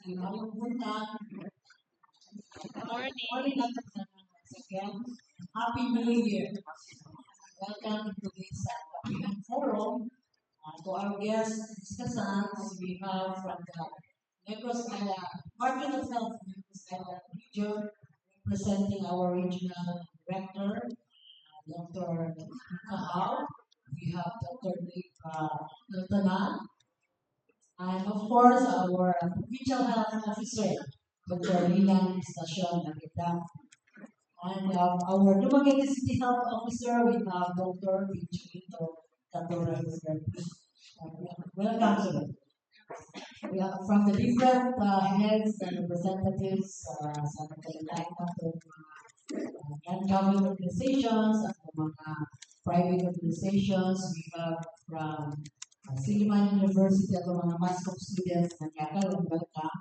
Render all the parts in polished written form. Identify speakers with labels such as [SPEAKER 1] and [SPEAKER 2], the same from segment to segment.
[SPEAKER 1] Morning once again. Happy New Year. Welcome to this Kapihan Forum. To our guests, discussants, we have from the Negros Island, Department of Health, Negros Island Region, representing our regional director, Dr. Kahar. We have Dr. Nick Niltanan, and of course, our provincial health officer, Dr. Lilan Estacion Nagita. And our Dumaguete City Health Officer, we have Dr. Victorito Catorres. Welcome to them. We are from the different heads and representatives sa nagkalitain ng non-government organizations at mga private organizations. We have from Silliman University at mga mass comm students na yakal ang welcome.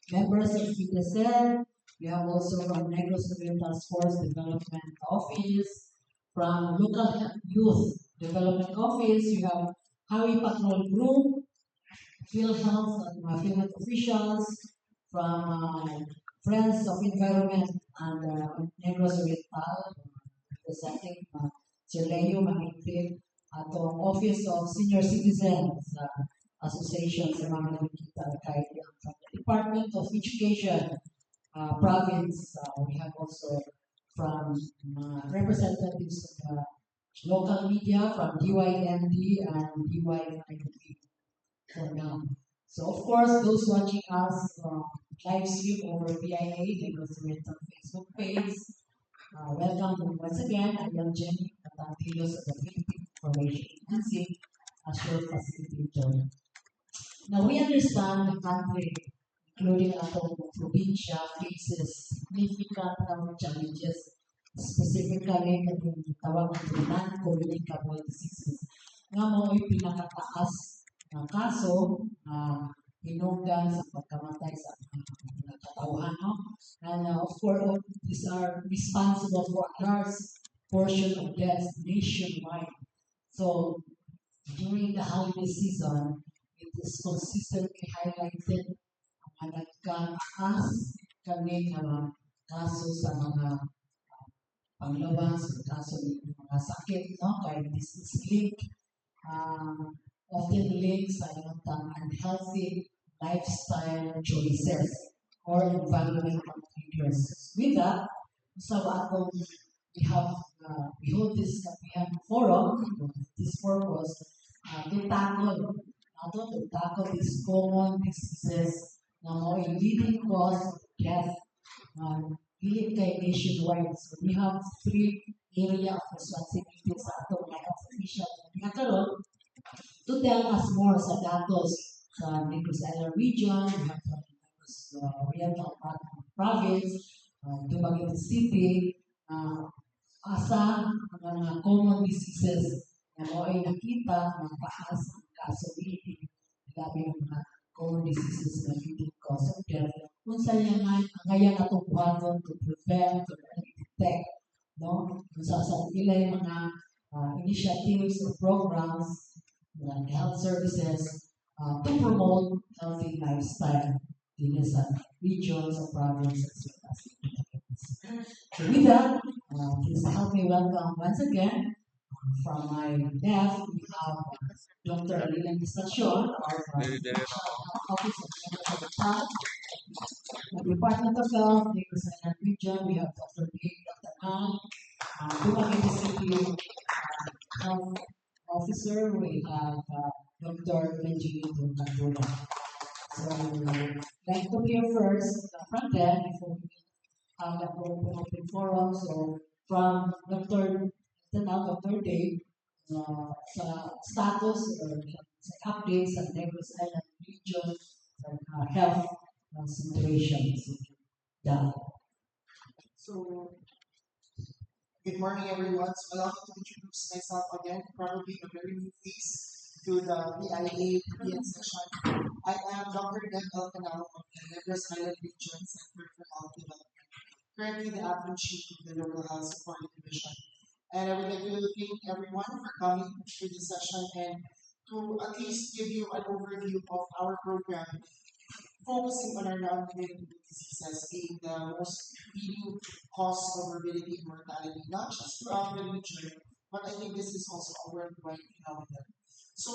[SPEAKER 1] Members of PDSL, we have also from Negros Oriental Sports Development Office, from Local Youth Development Office, you have Highway Patrol Group, PhilHealth at mga field officials, from Friends of Environment and Negros Oriental, representing Sir Leo Mahigpit, at the Office of Senior Citizens Association sa mga nakikita kahit from the Department of Education province. We have also from representatives of the local media from DYMD and DYIP for now. So of course, those watching us live stream over BIA, Negros Oriental Facebook page, welcome once again. I am Jenny Patantilos of the Philippine Information Agency as your facilitator. Now we understand the country, including our probinsya, faces significant health challenges, specifically kung tawag ng non-communicable diseases. Nga mo ay pinakataas na kaso na hinungdan sa pagkamatay sa mga katauhan. No? And of course, these are responsible for a large portion of deaths nationwide. So during the holiday season, it is consistently highlighted ang nagkataas kami ng kaso sa mga panglabas, sa kaso ng mga sakit, no? Kaya this is linked, often linked sa ilang unhealthy lifestyle choices or environmental triggers. With that, sa atong we hold this Kapihan Forum for this purpose to tackle these common diseases na mo leading cause of death dili kay nationwide. So we have three area of responsibility sa atong mga official nga karon to tell us more sa datos sa Negros Island region, we have from Negros Oriental Province, Dumaguete City, asa ang mga common diseases na mo ay nakita ng taas ang causality, labi ng mga common diseases na leading cause of death. Kung saan yan ngayon atong buhaton to prevent, to detect, no? Kung saan ilay mga initiatives or programs and health services to promote healthy lifestyle in sa regions or provinces as well as so with that, please help me welcome once again from my left, we have Dr. Lilan Estacion, our Office of Health, the Department of Health, Negros Island Region, we have Dr. Nick Niltanan, Dumaguete City Health Officer, we have Dr. Benjamin Candula. So, like to hear first from them before we have the open forum. So, from Dr. Dr. Dave, sa status or sa updates sa Negros Island region health situations. Yeah.
[SPEAKER 2] So, good morning, everyone. So, allow me to introduce myself again, probably a very new face to the PIA PN session. I am Dr. Ned Elkanal of the Negros Island Region Center for Health Development, currently the acting chief of the Local Health Support Division. And I would like to thank everyone for coming to this session and to at least give you an overview of our program focusing on our non-communicable diseases being the most leading cause of morbidity and mortality, not just throughout the region, but I think this is also a worldwide phenomenon. So,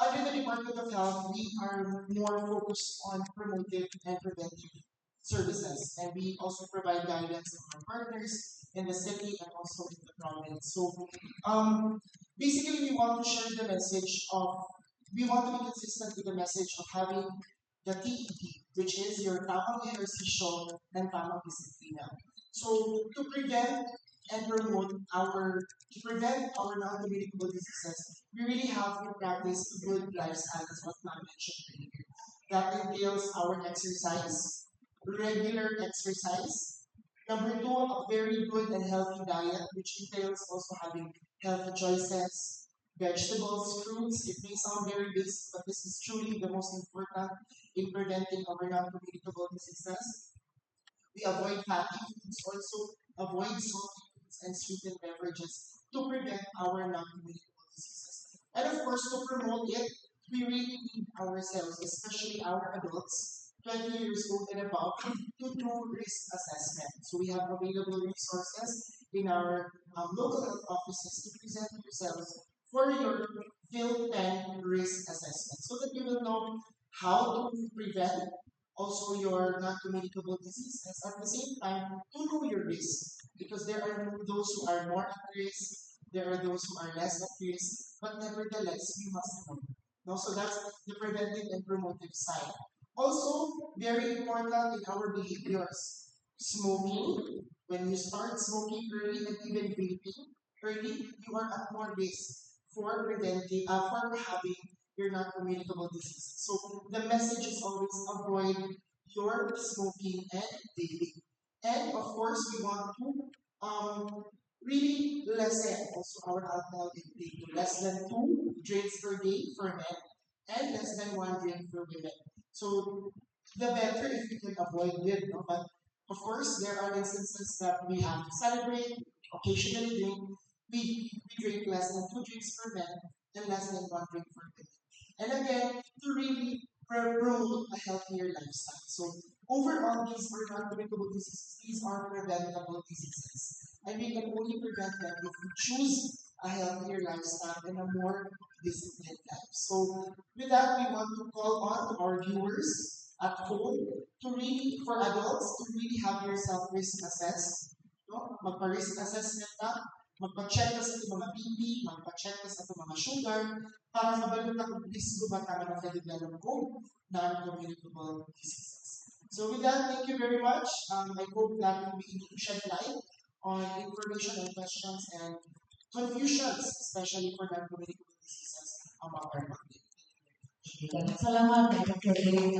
[SPEAKER 2] under the Department of Health, we are more focused on promotive and preventive services, and we also provide guidance to our partners in the city and also in the province. So, basically, we want to share the message of we want to be consistent with the message of having the TED, which is your tamang ehersisyo and tamang disiplina. So to prevent and promote to prevent our non-communicable diseases, we really have to practice good lifestyle, as what Ma'am mentioned earlier. That entails our exercise, regular exercise. Number two, a very good and healthy diet, which entails also having healthy choices, vegetables, fruits. It may sound very basic, but this is truly the most important in preventing our non-communicable diseases. We avoid fatty foods, also avoid salty foods and sweetened beverages to prevent our non-communicable diseases. And of course, to promote it, we really need ourselves, especially our adults, 20 years old and above, to do risk assessment. So we have available resources in our local health offices to present yourselves for your field 10 risk assessment so that you will know how to prevent also your non-communicable diseases. At the same time, to know your risk, because there are those who are more at risk, there are those who are less at risk, but nevertheless, you must know. No, so that's the preventive and promotive side. Also, very important in our behaviors. Smoking, when you start smoking early and even vaping early, you are at more risk for having your non-communicable disease. So the message is always avoid your smoking and vaping. And of course, we want to really lessen also our alcohol intake to less than 2 drinks per day for men and less than 1 drink for women. So the better if we can avoid it, no? But of course, there are instances that we have to celebrate, occasionally drink. We drink less than 2 drinks per men and less than 1 drink for women. And again, to really promote a healthier lifestyle. So overall, these are non-communicable diseases. These are preventable diseases. And we can only prevent them if we choose a healthier lifestyle and a more disciplined life. So with that, we want to call on our viewers at home to really, for adults, to really have yourself risk assessed. No? Magpa-risk assessment na, magpa-check ka sa itong mga BP, magpa-check ka sa itong mga sugar, para mabalita kung risiko ba tayo na develop kung non-communicable diseases. So with that, thank you very much. I hope that we'll be able to shed light on information and questions and confusions, especially for non-communicable diseases among our public.
[SPEAKER 1] Salamat, Dr. Ray.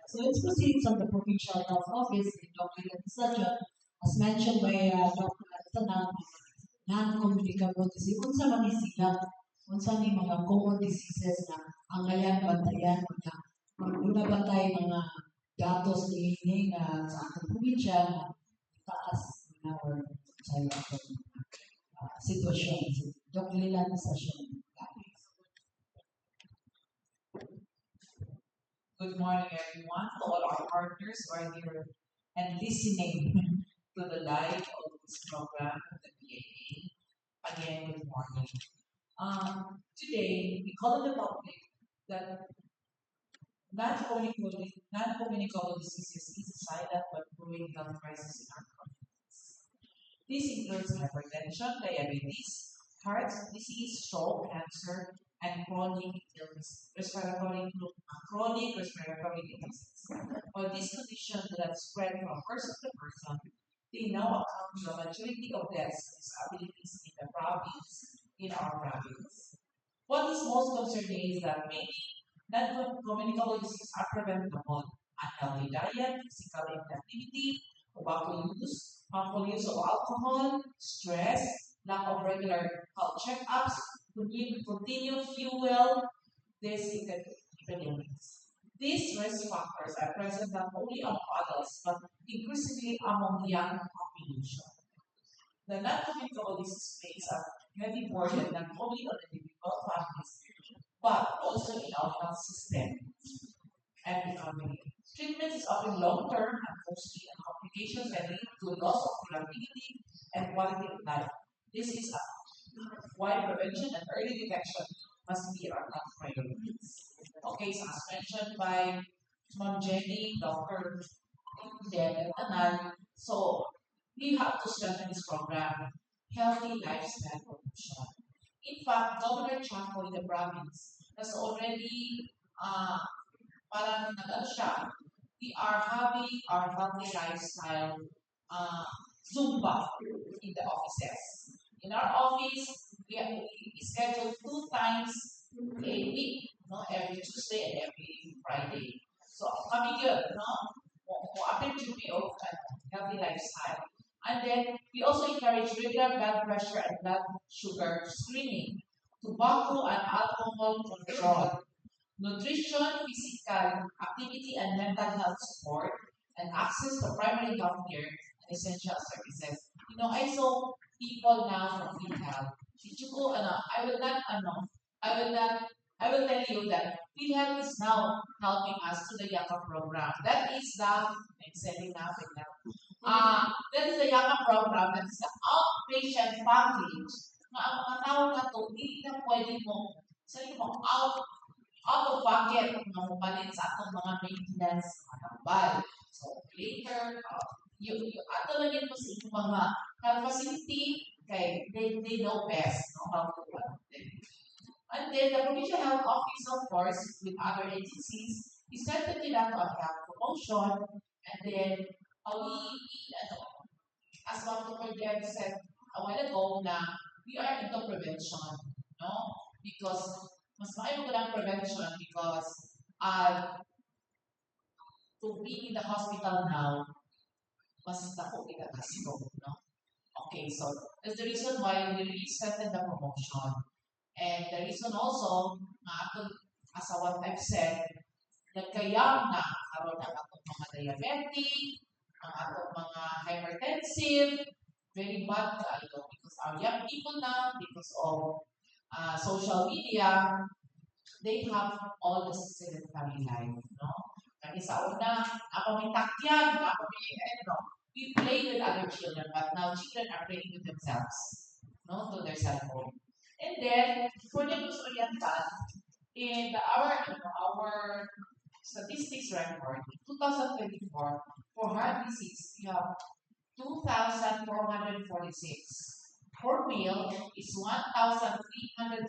[SPEAKER 1] So let's proceed from the provincial health office in Dr. Surgeon. As mentioned by Dr. Tanang, non-communicable disease. Unsa man ni sila, unsa ni mga common diseases na ang gayan bantayan na una bantay mga datos ni nga sa atong probinsya na taas na or sa atong sitwasyon. Dr. Lilan sa sitwasyon.
[SPEAKER 3] Good morning, everyone, to all our partners who are here and listening to the live of this program of the PAA. Again, good morning. Today, we call on the topic that non-communicable diseases is a silent but growing health crisis in our communities. This includes hypertension, diabetes, heart disease, stroke, cancer, and chronic respiratory diseases. While these conditions that spread from person to person, they now account for the majority of deaths and disabilities in our province. What is most concerning is that many non-communicable diseases are preventable. Unhealthy diet, physical inactivity, tobacco use, harmful use of alcohol, stress, lack of regular health checkups, continue fuel these epidemics. These risk factors are present not only among adults but increasingly among young population. The non-communicable disease plays a heavy burden not only on individual families but also in our health system. and the family. Treatment is often long-term and costly, and complications can lead to loss of productivity and quality of life. This is why prevention and early detection must be our top priorities. Okay, so as mentioned by Ma'am Jenny, Dr. Jen, and Anal, so we have to strengthen this program, healthy lifestyle promotion. In fact, Governor Chaco in the province has already parang nag siya, we are having our healthy lifestyle uh, Zumba in the offices. In our office, we schedule 2 times a week, no, every Tuesday and every Friday. So kami yun, no? Mo of healthy lifestyle. And then we also encourage regular blood pressure and blood sugar screening, tobacco and alcohol control, nutrition, physical activity, and mental health support, and access to primary health care and essential services. You know, I saw people now from PhilHealth. Chichuko, I will tell you that PhilHealth is now helping us to the YAKA program. That is the, I'm setting up in that. That is the YAKA program, that is the outpatient package. Ang mga tao na to, hindi na pwede mo, sarili mo, out of pocket ng mapalit sa atong mga maintenance mga tambal. So later, ato lang yun po sa inyong mga health facility, kay they know best no, how to run them. And then the provincial health office, of course, with other agencies, is certainly not on health promotion. And then as Dr. Deb said a while ago, na we are into prevention, no? Because mas maayo ko ng prevention because to be in the hospital now, mas dako kita gasto, no? Okay, so that's the reason why we really strengthen the promotion. And the reason also, as what I've said, nagkayang na karon ang atong mga diabetic, ang atong mga hypertensive, very bad kayo because our young people now, because of social media, they have all the sedentary life, no? Kasi sa una, ako may takyan, ako may, we play with other children, but now children are playing with themselves, no? To their cell phone. And then, for the News Oriental, in our statistics record, in 2024, for heart disease, we have 2,446. For male is 1,332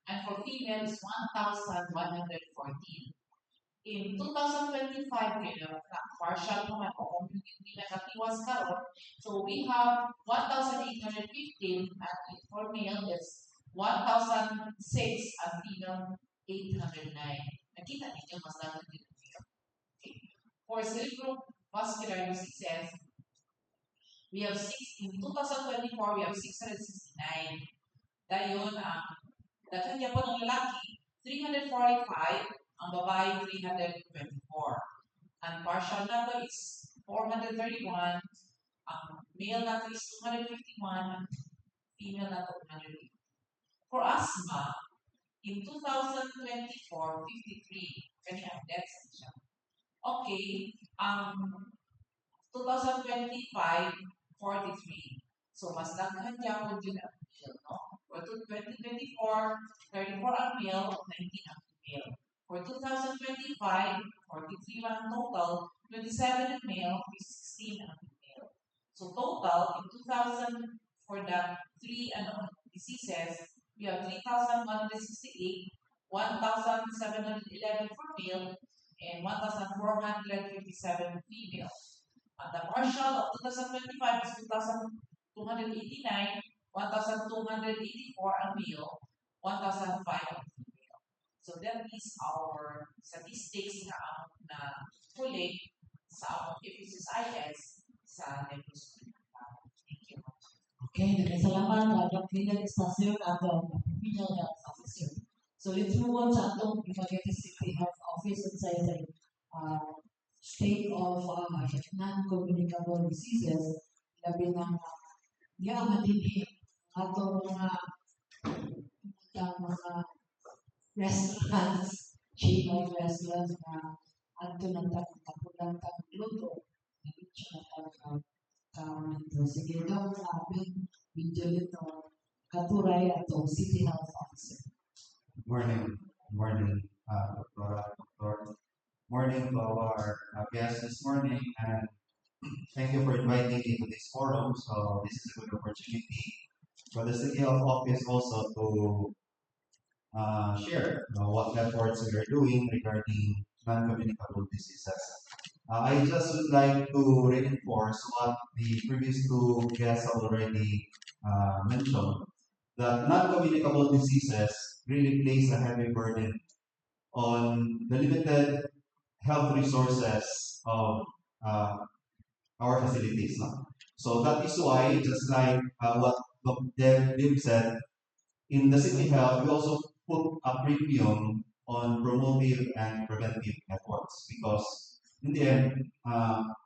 [SPEAKER 3] and for female is 1,114. In 2025, partial naman o kung hindi nakatiwas karon, so we have 1,815 and for male is 1,006 and female 809. Nakita ninyo mas natin dito. Okay. For cerebrovascular diseases, we have in 2024, we have 669. Dayon, daghan niya po ng lalaki, 345, ang babae, 324. And partial na to is 431, ang male na to is 251, female na to 180. For asthma, in 2024, 53, kanya ang deaths siya. Okay, 2025, 43. So, mas daghan niya po din ang male, no? For 2024, 34 ang male, 19 ang female. For 2025, 43 ang total, 27 ang male, 16 ang female. So, total, in 2000, for the three diseases, we have 3,168, 1,711 for male, and 1,457 female. At the partial of 2025 is 2,289, 1,284 ang male, 1,005 ang female. So that is our statistics na huli sa FCSIS sa Negros. Thank you.
[SPEAKER 1] Okay, salamat Dr. Estacio at Regional Health Officer. So let's move on sa atong Dumaguete City Health Office inside the state of non-communicable diseases, labi ng yaman din atong mga restaurants She may vessels na adto na tapulang tagluto. Hindi siya nito. Sige daw sabi, video nito. Katuray ato, City Health Officer.
[SPEAKER 4] Morning, morning, Dr. Morning to our guests this morning, and thank you for inviting me to this forum. So this is a good opportunity for the City Health Office also to share what efforts we are doing regarding non-communicable diseases. I just would like to reinforce what the previous two guests have already mentioned, that non-communicable diseases really place a heavy burden on the limited health resources of uh, our facilities. No? So that is why, just like what Dr. Lim said, in the City Health, we also put a premium on promotive and preventive efforts because in the end,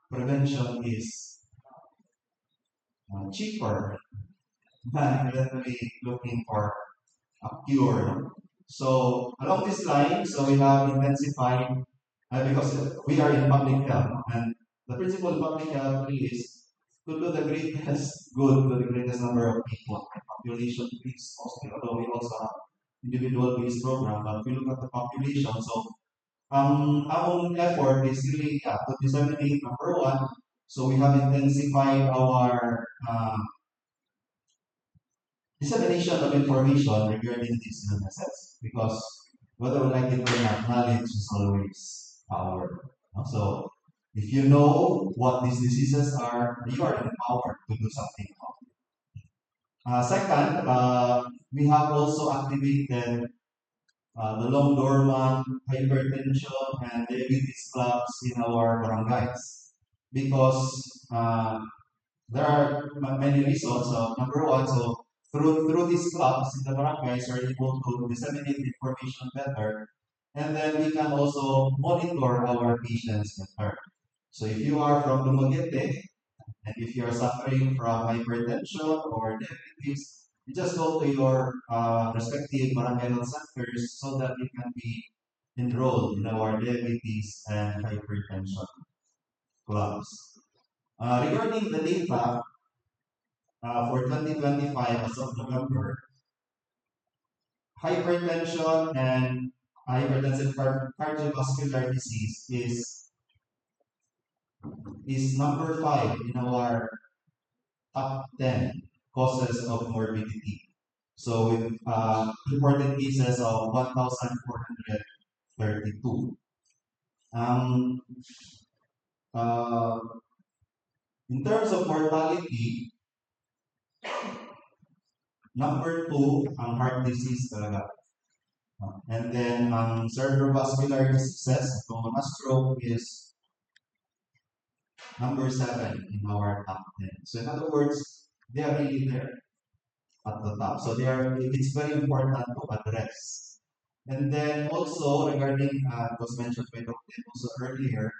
[SPEAKER 4] prevention is cheaper than eventually looking for a cure. No? So along this line, so we have intensified because we are in public health, no? And the principle of public health really is to do the greatest good to the greatest number of people. Population is mostly, although we also have individual-based program, but we look at the population. So our effort is really to disseminate number one. So we have intensified our dissemination of information regarding these illnesses because whether we like it or not, knowledge is always power. So if you know what these diseases are, you are empowered to do something about it. Second, we have also activated the long dormant hypertension and diabetes clubs in our barangays because there are many reasons. Number one, so through these clubs in the barangays, are able to disseminate information better, and then we can also monitor our patients better. So if you are from Dumaguete, and if you are suffering from hypertension or diabetes, you just go to your respective barangay health centers so that you can be enrolled in our diabetes and hypertension clubs. Regarding the data, for 2025 as of November, hypertension and hypertensive cardiovascular disease is number 5 in our top 10 causes of morbidity. So with reported cases of 1,432. In terms of mortality, number 2 ang heart disease talaga. And then cerebrovascular diseases, itong mga stroke is number 7 in our top 10. So in other words, they are really there at the top. So it's very important to address. And then also regarding, it was mentioned by Dr. also earlier,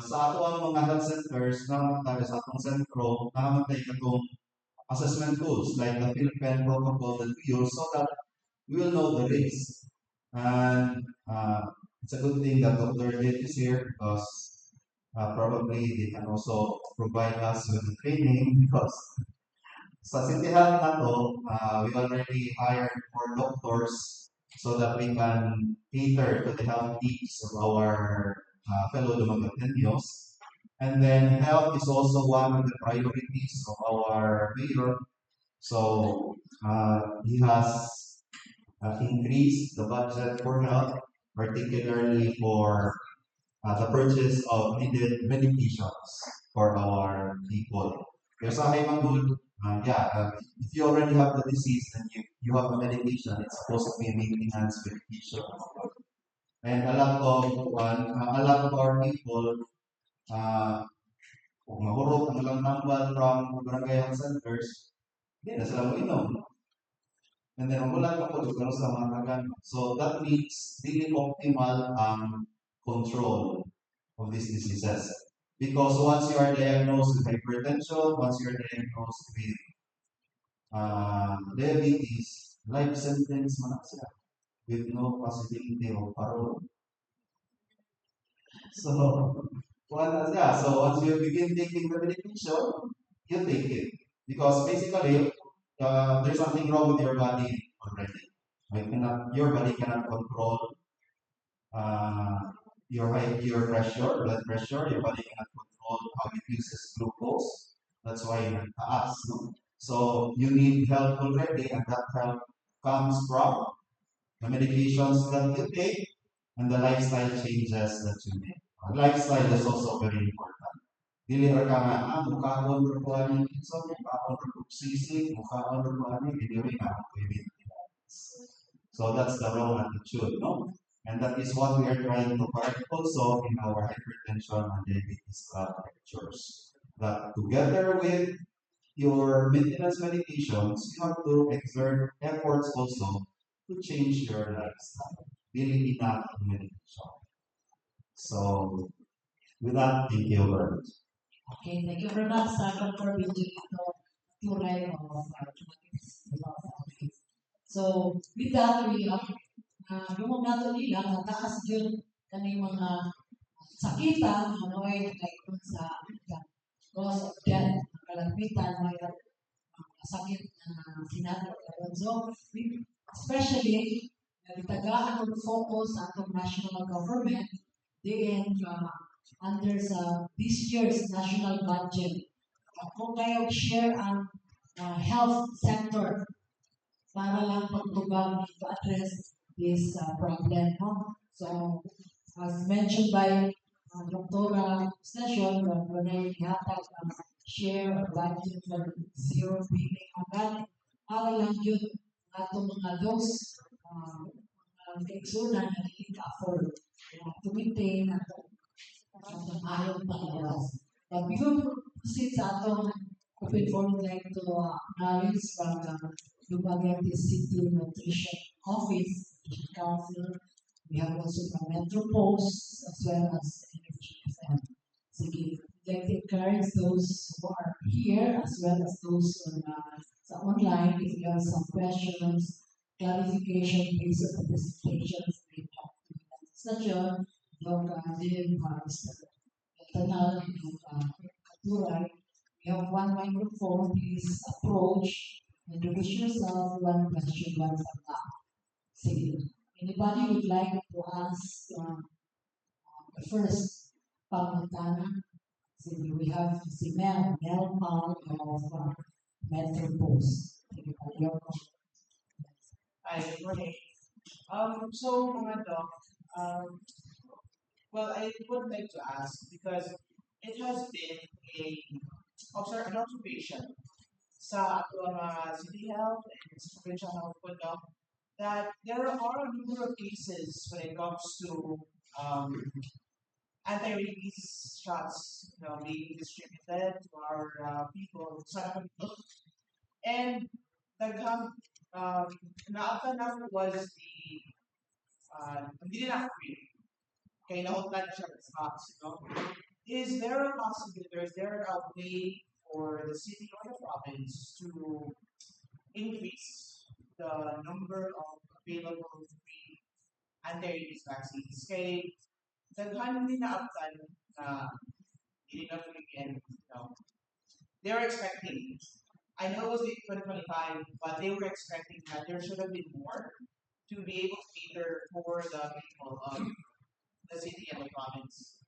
[SPEAKER 4] sa ato ang mga health centers, naman tayo sa atong sentro, naman tayo itong assessment tools like the Philippine protocol that we use so that we will know the risks. And it's a good thing that Dr. Ed is here because probably they can also provide us with the training because sa City Health na to, we already hired 4 doctors so that we can cater to the health needs of our fellow Dumagueteños. And then health is also one of the priorities of our mayor. So he has increased the budget for health, particularly for the purchase of needed medications for our people. Kaya sa akin good, if you already have the disease and you have a medication, it's supposed to be a maintenance medication. And a lot of our people, kung mahurot ang ilang tambal from barangay health centers, hindi na sila inom. And then, wala pa po dito sa mga tagan. So, that means really optimal control of these diseases. Because once you are diagnosed with hypertension, once you are diagnosed with diabetes, life sentence man siya. with no possibility of parole. So, once you begin taking the medication, you take it. Because basically, there's something wrong with your body already. Your body cannot control uh, your pressure, blood pressure. Your body cannot control how it uses glucose. That's why nagtaas, no? So you need help already, and that help comes from the medications that you take and the lifestyle changes that you make. Lifestyle is also very important. Dili ra ka nga, mukhaon ra ko ani, so mukhaon ra ko sisig, mukhaon ra ko ani, dili ra ka pwede. So that's the wrong attitude, no? And that is what we are trying to correct also in our hypertension and diabetes club lectures. That together with your maintenance medications, you have to exert efforts also to change your lifestyle. Really enough medication. So with that, thank you very much.
[SPEAKER 1] Okay, thank you very much, Dr. Benjamino Turay of Philippines. So, with that, we have yung mga nato nila, mataas yun kani mga sakitan, ano ay like sa cause of death, kalagmitan, may sakit na sinabi. So, especially, nagtagaan ng focus sa atong national government, diin under sa this year's national budget. Kung kayo share ang health sector para lang pagtubag to address this problem. No? So, as mentioned by Dr. Session, Renee Hatag, share ang budget for zero billing hanggang para lang yun atong mga those kaigsunan na hindi ka-afford to maintain ang ayaw palawas. But before we proceed sa atong open forum, like to acknowledge from the Dumaguete City Nutrition Office, Council. We have also from Metro Post as well as Energy FM. Sige, I'd like to encourage those who are here as well as those on online. If you have some questions, clarification based on the presentations, we talk to Mr. John, Dr. Jim, Mr. Tanal, and Katuray. We have one microphone. Please approach, introduce yourself, one question, one follow-up. Sige. Anybody would like to ask the first pangutana? Sige, we have si Mel Paul of Metro Post. Sige, your
[SPEAKER 3] Hi, good morning. So mga doc, well, I would like to ask because it has been an observation sa ato mga city health and sa provincial health po, doc, that there are a number of cases when it comes to anti-rabies shots, being distributed to our people sa Nakabito. And daghang naapa na was hindi na free. Kaya nautlan na siya sa stocks, Is there a possibility, or is there a way for the city or the province to increase the number of available free anti-rabies vaccines? Kaya daghan din naaptan na hindi na bigyan, they're expecting, I know it was 2025, but they were expecting that there should have been more to be able to cater for the people of the city and the province.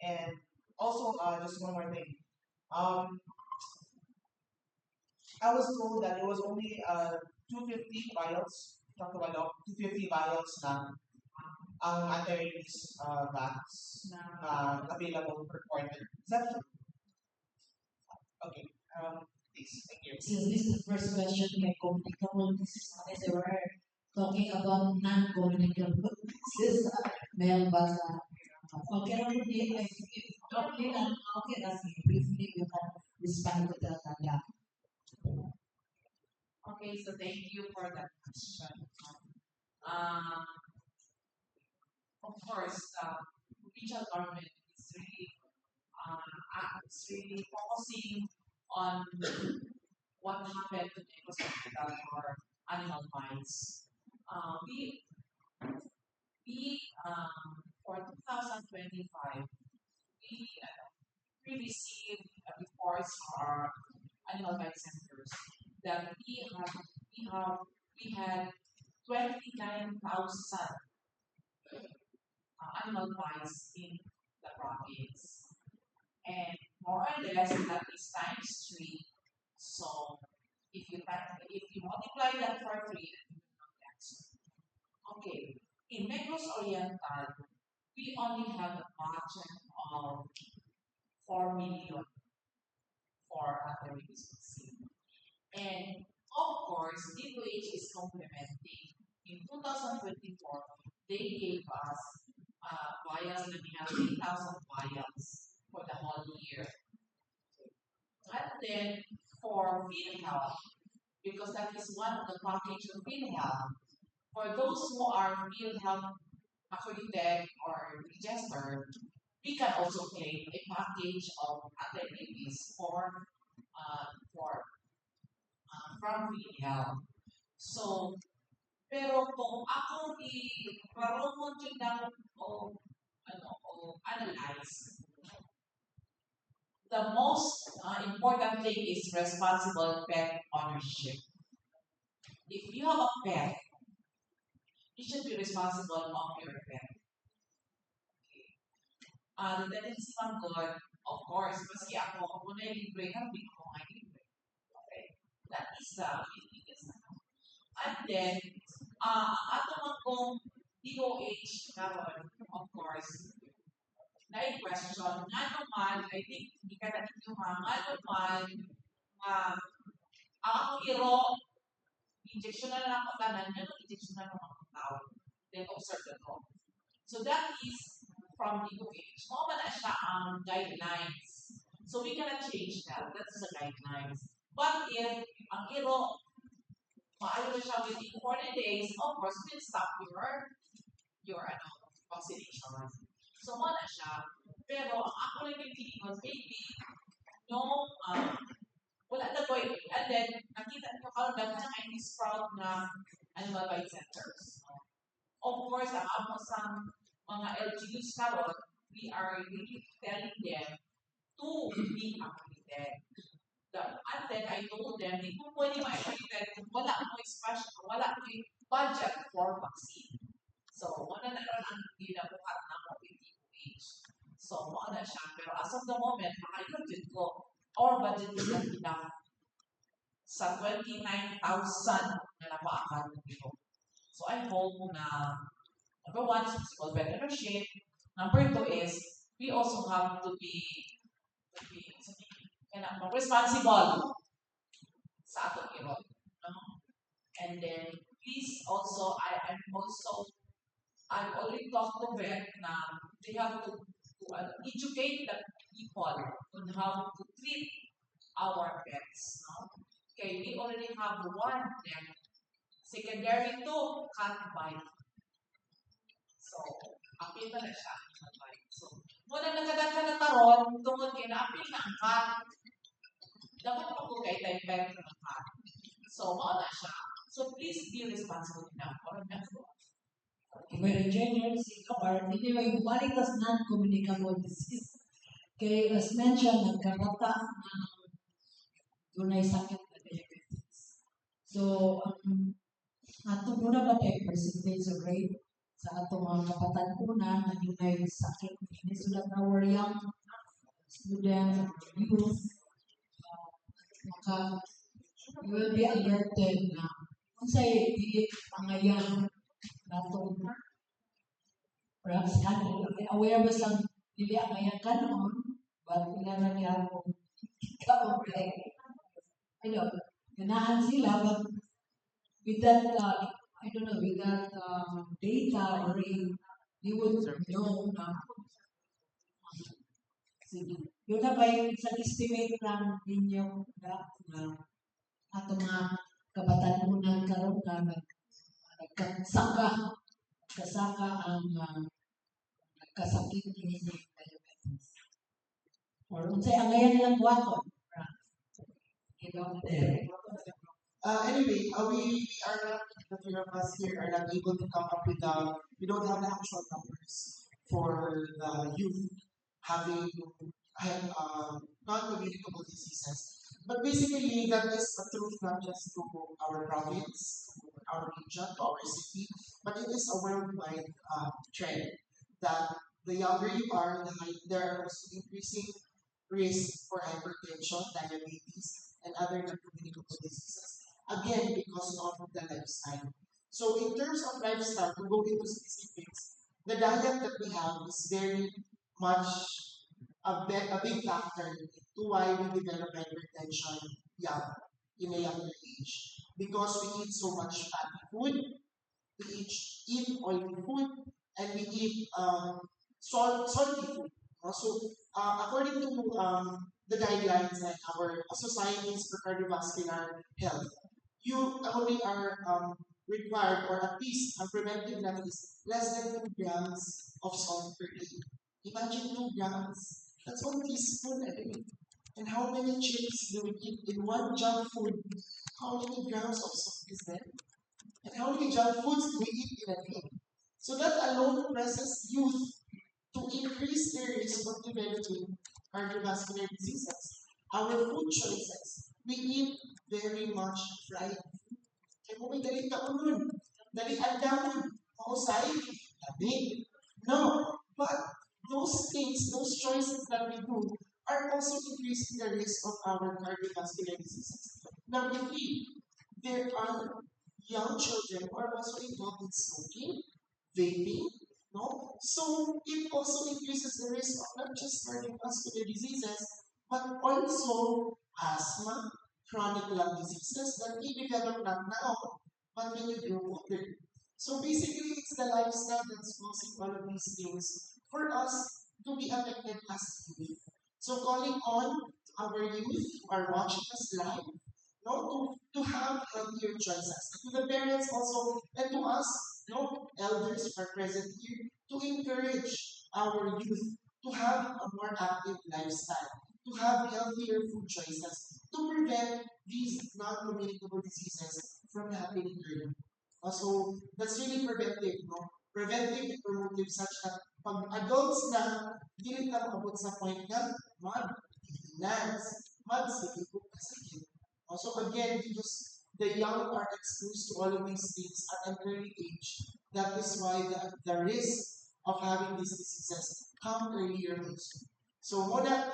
[SPEAKER 3] And also, just one more thing. I was told that it was only 250 vials, talk about 250 vials na ang anti-rabies vax na available per quarter. Is that true? Okay. Please, thank you.
[SPEAKER 1] Since this is the first question, can communicable disease, as they were talking about non-communicable disease, Mel, but okay, okay, that's briefly you can respond to that.
[SPEAKER 5] Okay, so thank you for that question. Um, of course, regional government is really focusing on what happened to Negros Hospital for animal minds. we for 2025 we received reports from our animal rights centers that we had 29,000 animal bites in the province, and more or less that is times three. So if you multiply that for three, then you will know the answer. Okay, in Negros Oriental, we only have a budget of 4 million for anti-rabies vaccine. And of course, DOH is complementing. In 2024, they gave us vials, and we have 8,000 vials for the whole year. And then for PhilHealth, because that is one of the package of PhilHealth, for those who are PhilHealth accredited or registered, we can also claim a package of anti-rabies from PhilHealth. So, pero kung ako i-promote yun ng o analyze, the most important thing is responsible pet ownership. If you have a pet, you should be responsible of your pet. The tendency ng God, of course, maski ako na libre, hindi ko nga libre. Okay? That is the biggest. And then, ato man kung DOH karon, of course, na-question, nga naman, I think, hindi ka na ninyo nga naman, ang akong iro, injection na lang ako tanan, yan ang injection na lang ako tao. Then, observe the dog. So, that is from DOH. Mo ba na siya ang guidelines? So, we cannot change that. That's the guidelines. But if ang iro, maayo na siya within 40 days, of course, we'll stop your vaccination. So, mo na siya. Pero, ang ako lang yung feeling was, maybe, no, wala na ko and then, nakita nyo karon dahil na kayo sprout na animal rights centers. Of course, ang ako sa mga LGUs karon, we are really telling them to be accredited. And then, I told them, kung pwede ma-accredited, kung wala mo special, wala mo budget for vaccine. So, wala na rin ang ginabuhat ng DOH. So, wala siya. Pero as of the moment, makaikot ko, our budget is not enough sa 29,000 na napaakan dito. So, I hope na, number one, is physical pet ownership. Number two is, we also have to be responsible sa atong iro. No? And then, please also, I've already talked to vet na they have to educate the people on how to treat our pets. No? Okay, we already have one there. Secondary to cat bite. So, apil na siya cat bite. So, muna nagkadaghan na taron, tungkol kay na-apil na ang cat. Dapat pa po kay type pet ng cat. So, muna siya. So, please be responsible enough for that.
[SPEAKER 1] Pero engineer, si Kapar, hindi mo ibalik tas non-communicable disease. Kaya as mentioned, nagkarata ng tunay sakit na diabetes. So, ato muna ba tayo percentage of rate sa ato mga kapatan-una na tunay sakit. So that our young students, youth, will be alerted na kung sa'yo, pangayan nato perhaps aware ba sa dili ang ka noon but kailangan niya ako ka-operate ganahan sila but with that I don't know with that data or you would know na sige yun na ba yung sa estimate lang ninyo na ato mga kabataan-unang karon na kasaka ang nagkasakit ni diabetes. Or unsay ang ngayon nilang buhaton.
[SPEAKER 2] Anyway, we are not in the few of us here are not able to come up with we don't have the actual numbers for the youth having non-communicable diseases. But basically, that is a truth not just to our province, to our region, to our city, but it is a worldwide trend that the younger you are, there are also increasing risk for hypertension, diabetes, and other non-communicable diseases. Again, because of the lifestyle. So in terms of lifestyle, to go into specifics, the diet that we have is very much a big factor to why we develop hypertension young, in a younger age. Because we eat so much fatty food, we eat oily food, and we eat salty food. Also, according to the guidelines and our societies for cardiovascular health, you only are required, or at least a preventive level is less than 2 grams of salt per day. Imagine 2 grams. That's 1 teaspoon a day. And how many chips do we eat in one junk food? How many grams of salt is there? And how many junk foods do we eat in a day? So that alone presses youth to increase their risk of developing cardiovascular diseases. Our food choices, we eat very much fried. Kaya mo may dali ka unun. Dali ang damon. Mausay. Dali. No. But those things, those choices that we do are also increasing the risk of our cardiovascular diseases. Number three, there are young children who are also involved in smoking, vaping, no? So it also increases the risk of not just cardiovascular diseases, but also asthma, chronic lung diseases that may develop not now, but when you grow older. So basically, it's the lifestyle that's causing all of these things for us to be affected as youth. So calling on our youth who are watching us live, no, to have healthier choices. To the parents also, and to us, no, elders who are present here, to encourage our youth to have a more active lifestyle, to have healthier food choices, to prevent these non-communicable diseases from happening early. So that's really preventive, no? Preventive and promotive such that pag adults na, dili na maabot sa point na mag-finance, magsipipot ka sa sakit. Also, again, because the young are exposed to all of these things at an early age, that is why the risk of having these diseases come earlier also. So, muna,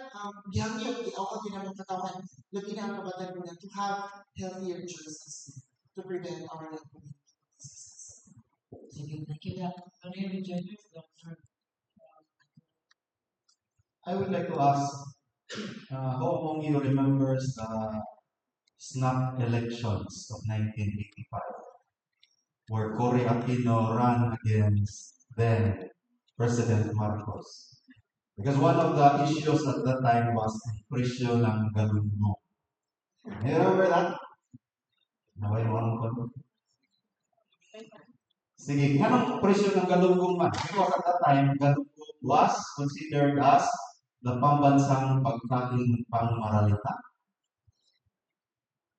[SPEAKER 2] gihangyo, iawag din ang katawan, lagi na ang kabatan muna to have healthier choices to prevent our non-communicable diseases.
[SPEAKER 1] Sige, thank you. Ano yung genders, Dr.
[SPEAKER 4] I would like to ask, who among you remembers the snap elections of 1985, where Cory Aquino ran against then President Marcos? Because one of the issues at that time was ang presyo ng galungo. You remember that? Naway mo ang kono. Sige, anong presyo ng galunggong man? Because at that time, galunggong was considered as the pambansang pagkain pangmaralita.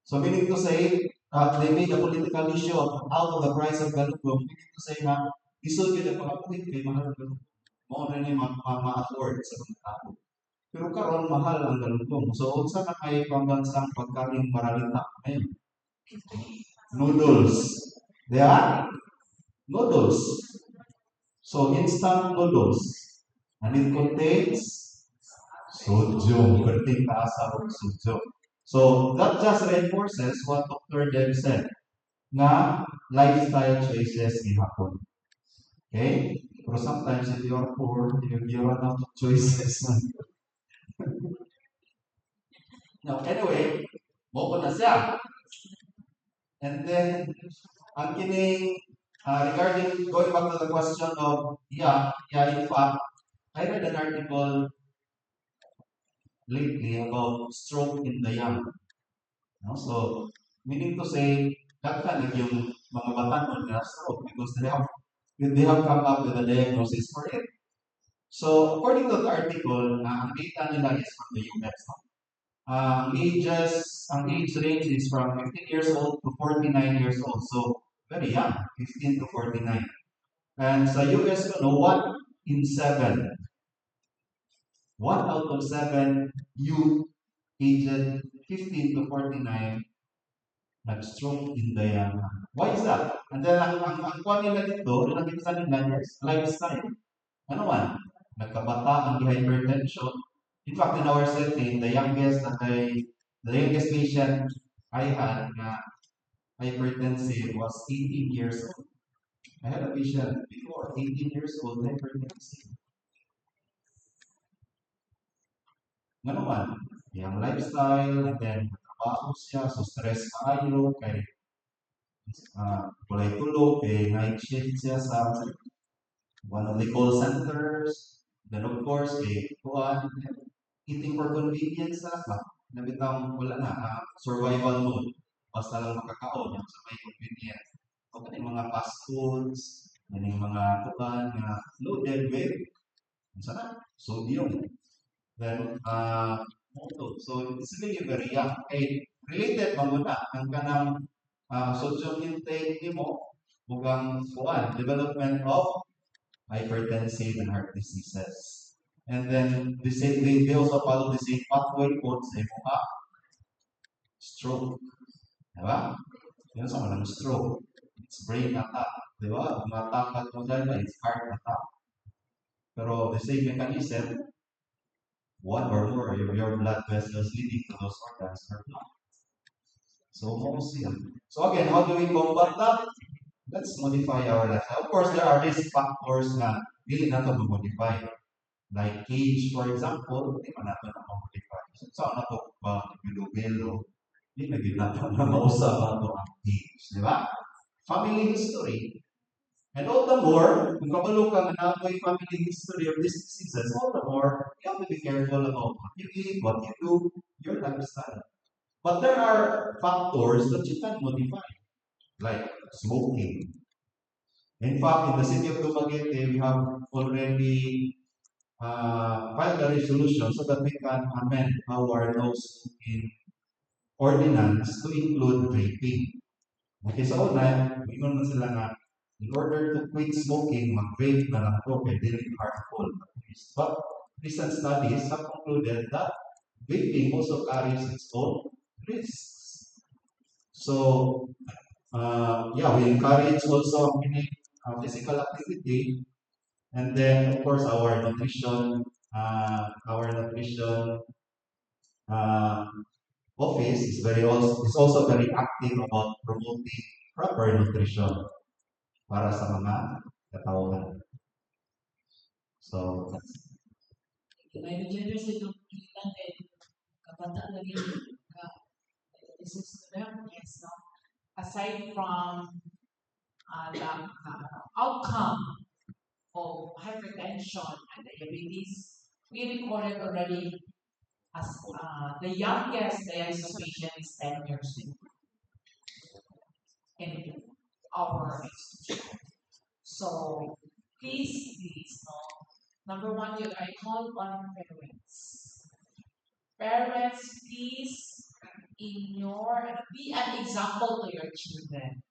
[SPEAKER 4] So meaning to say, they made a political issue out of the price of galunggong, meaning to say na, isod yun ang pag-apulit kay mahal ang galunggong. Mo rin yung ma-afford sa mga tao. Pero karon mahal ang galunggong. So, unsa na kay pambansang pagkain maralita? Ayun. Noodles. Diba? Noodles. So, instant noodles. And it contains sodium. Perting taasa of sodium. So, that just reinforces what Dr. Deb said, na lifestyle choices gihapon. Okay? Pero sometimes if you are poor, you run out of choices. Now, anyway, moko na siya. And then, ang kining, regarding, going back to the question of, in fact, I read an article lately about stroke in the young. No? So, meaning to say, kakalig yung mga batanon na stroke because they have come up with a diagnosis for it. So, according to the article, ang data nila is from the US. No? Ang age range is from 15 years old to 49 years old. So, very young, 15 to 49. And sa US, 1 in 7, 1 out of 7 youth aged 15 to 49 nag-stroke in the young. Why is that? And then, ang kuha nila dito, nakita nila is lifestyle. Ano man? Nagkabata ang hypertension. In fact, in our setting, the youngest patient I had na hypertensive was 18 years old. I had a patient before, 18 years old, hypertensive. Ano man? Yung lifestyle, and then trabaho siya, so stress kayo, kay kulay tulog, night shift siya sa one of the call centers. Then of course, kuhan, eating for convenience ba? Nabitang wala na, survival mode. Basta lang makakaon, yung sa may convenience. O yung mga fast foods, yan yung mga kuhan na loaded with, sodium. Then, so it's really very young. Related ba muna ang kanang sodium intake nimo mugang kuan development of hypertensive and heart diseases. And then they also follow the same pathway called sa mga stroke. Diba? Yun sa mga stroke. It's brain attack. Diba? Umatak mo dahil it's heart attack. Pero the same mechanism, one or more of your blood vessels leading to those organs are blocked. So, so again, how do we combat that? Let's modify our lifestyle. Of course, there are risk factors na really not to modify. Like age, for example, hindi man natin na modify. So, ano to ba, bilo-bilo, hindi na natin na mausap ang age, di ba? Family history. And all the more, kung kabalo ka na may family history of these diseases, all the more, you have to be careful about what you eat, what you do, your lifestyle. But there are factors that you can modify, like smoking. In fact, in the city of Dumaguete, we have already filed a resolution so that we can amend our no smoking ordinance to include vaping. Okay, so una, mingon na sila na in order to quit smoking, mag-vape na lang ito, kaya really harmful. But recent studies have concluded that vaping also carries its own risks. So, we encourage also physical activity, and then of course our nutrition office is also very active about promoting proper nutrition para sa mga katawan. So,
[SPEAKER 1] May gender sa itong kilang kapata lagi ka this is them, yes, no?
[SPEAKER 3] Aside from the outcome of hypertension and diabetes, we recorded already as the youngest dialysis patient is 10 years old in our institution. So please, no. Number one, I call on parents. Parents, please, be an example to your children.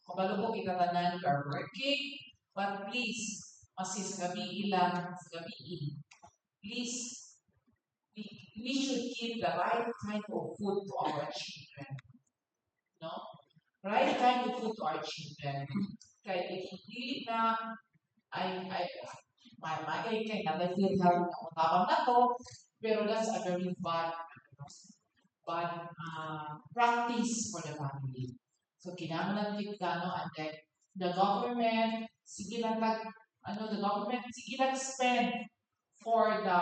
[SPEAKER 3] Kung bago po kita tanan, you are working, but please, masis gabi ilang, gabi please, we should give the right kind of food to our children. No? Right kind of food to our children. Kaya hindi na, magay kay na-feel health na utawang na to, pero that's a very bad practice for the family. So kinahanglan kita, no, and then the government sige lang spend for the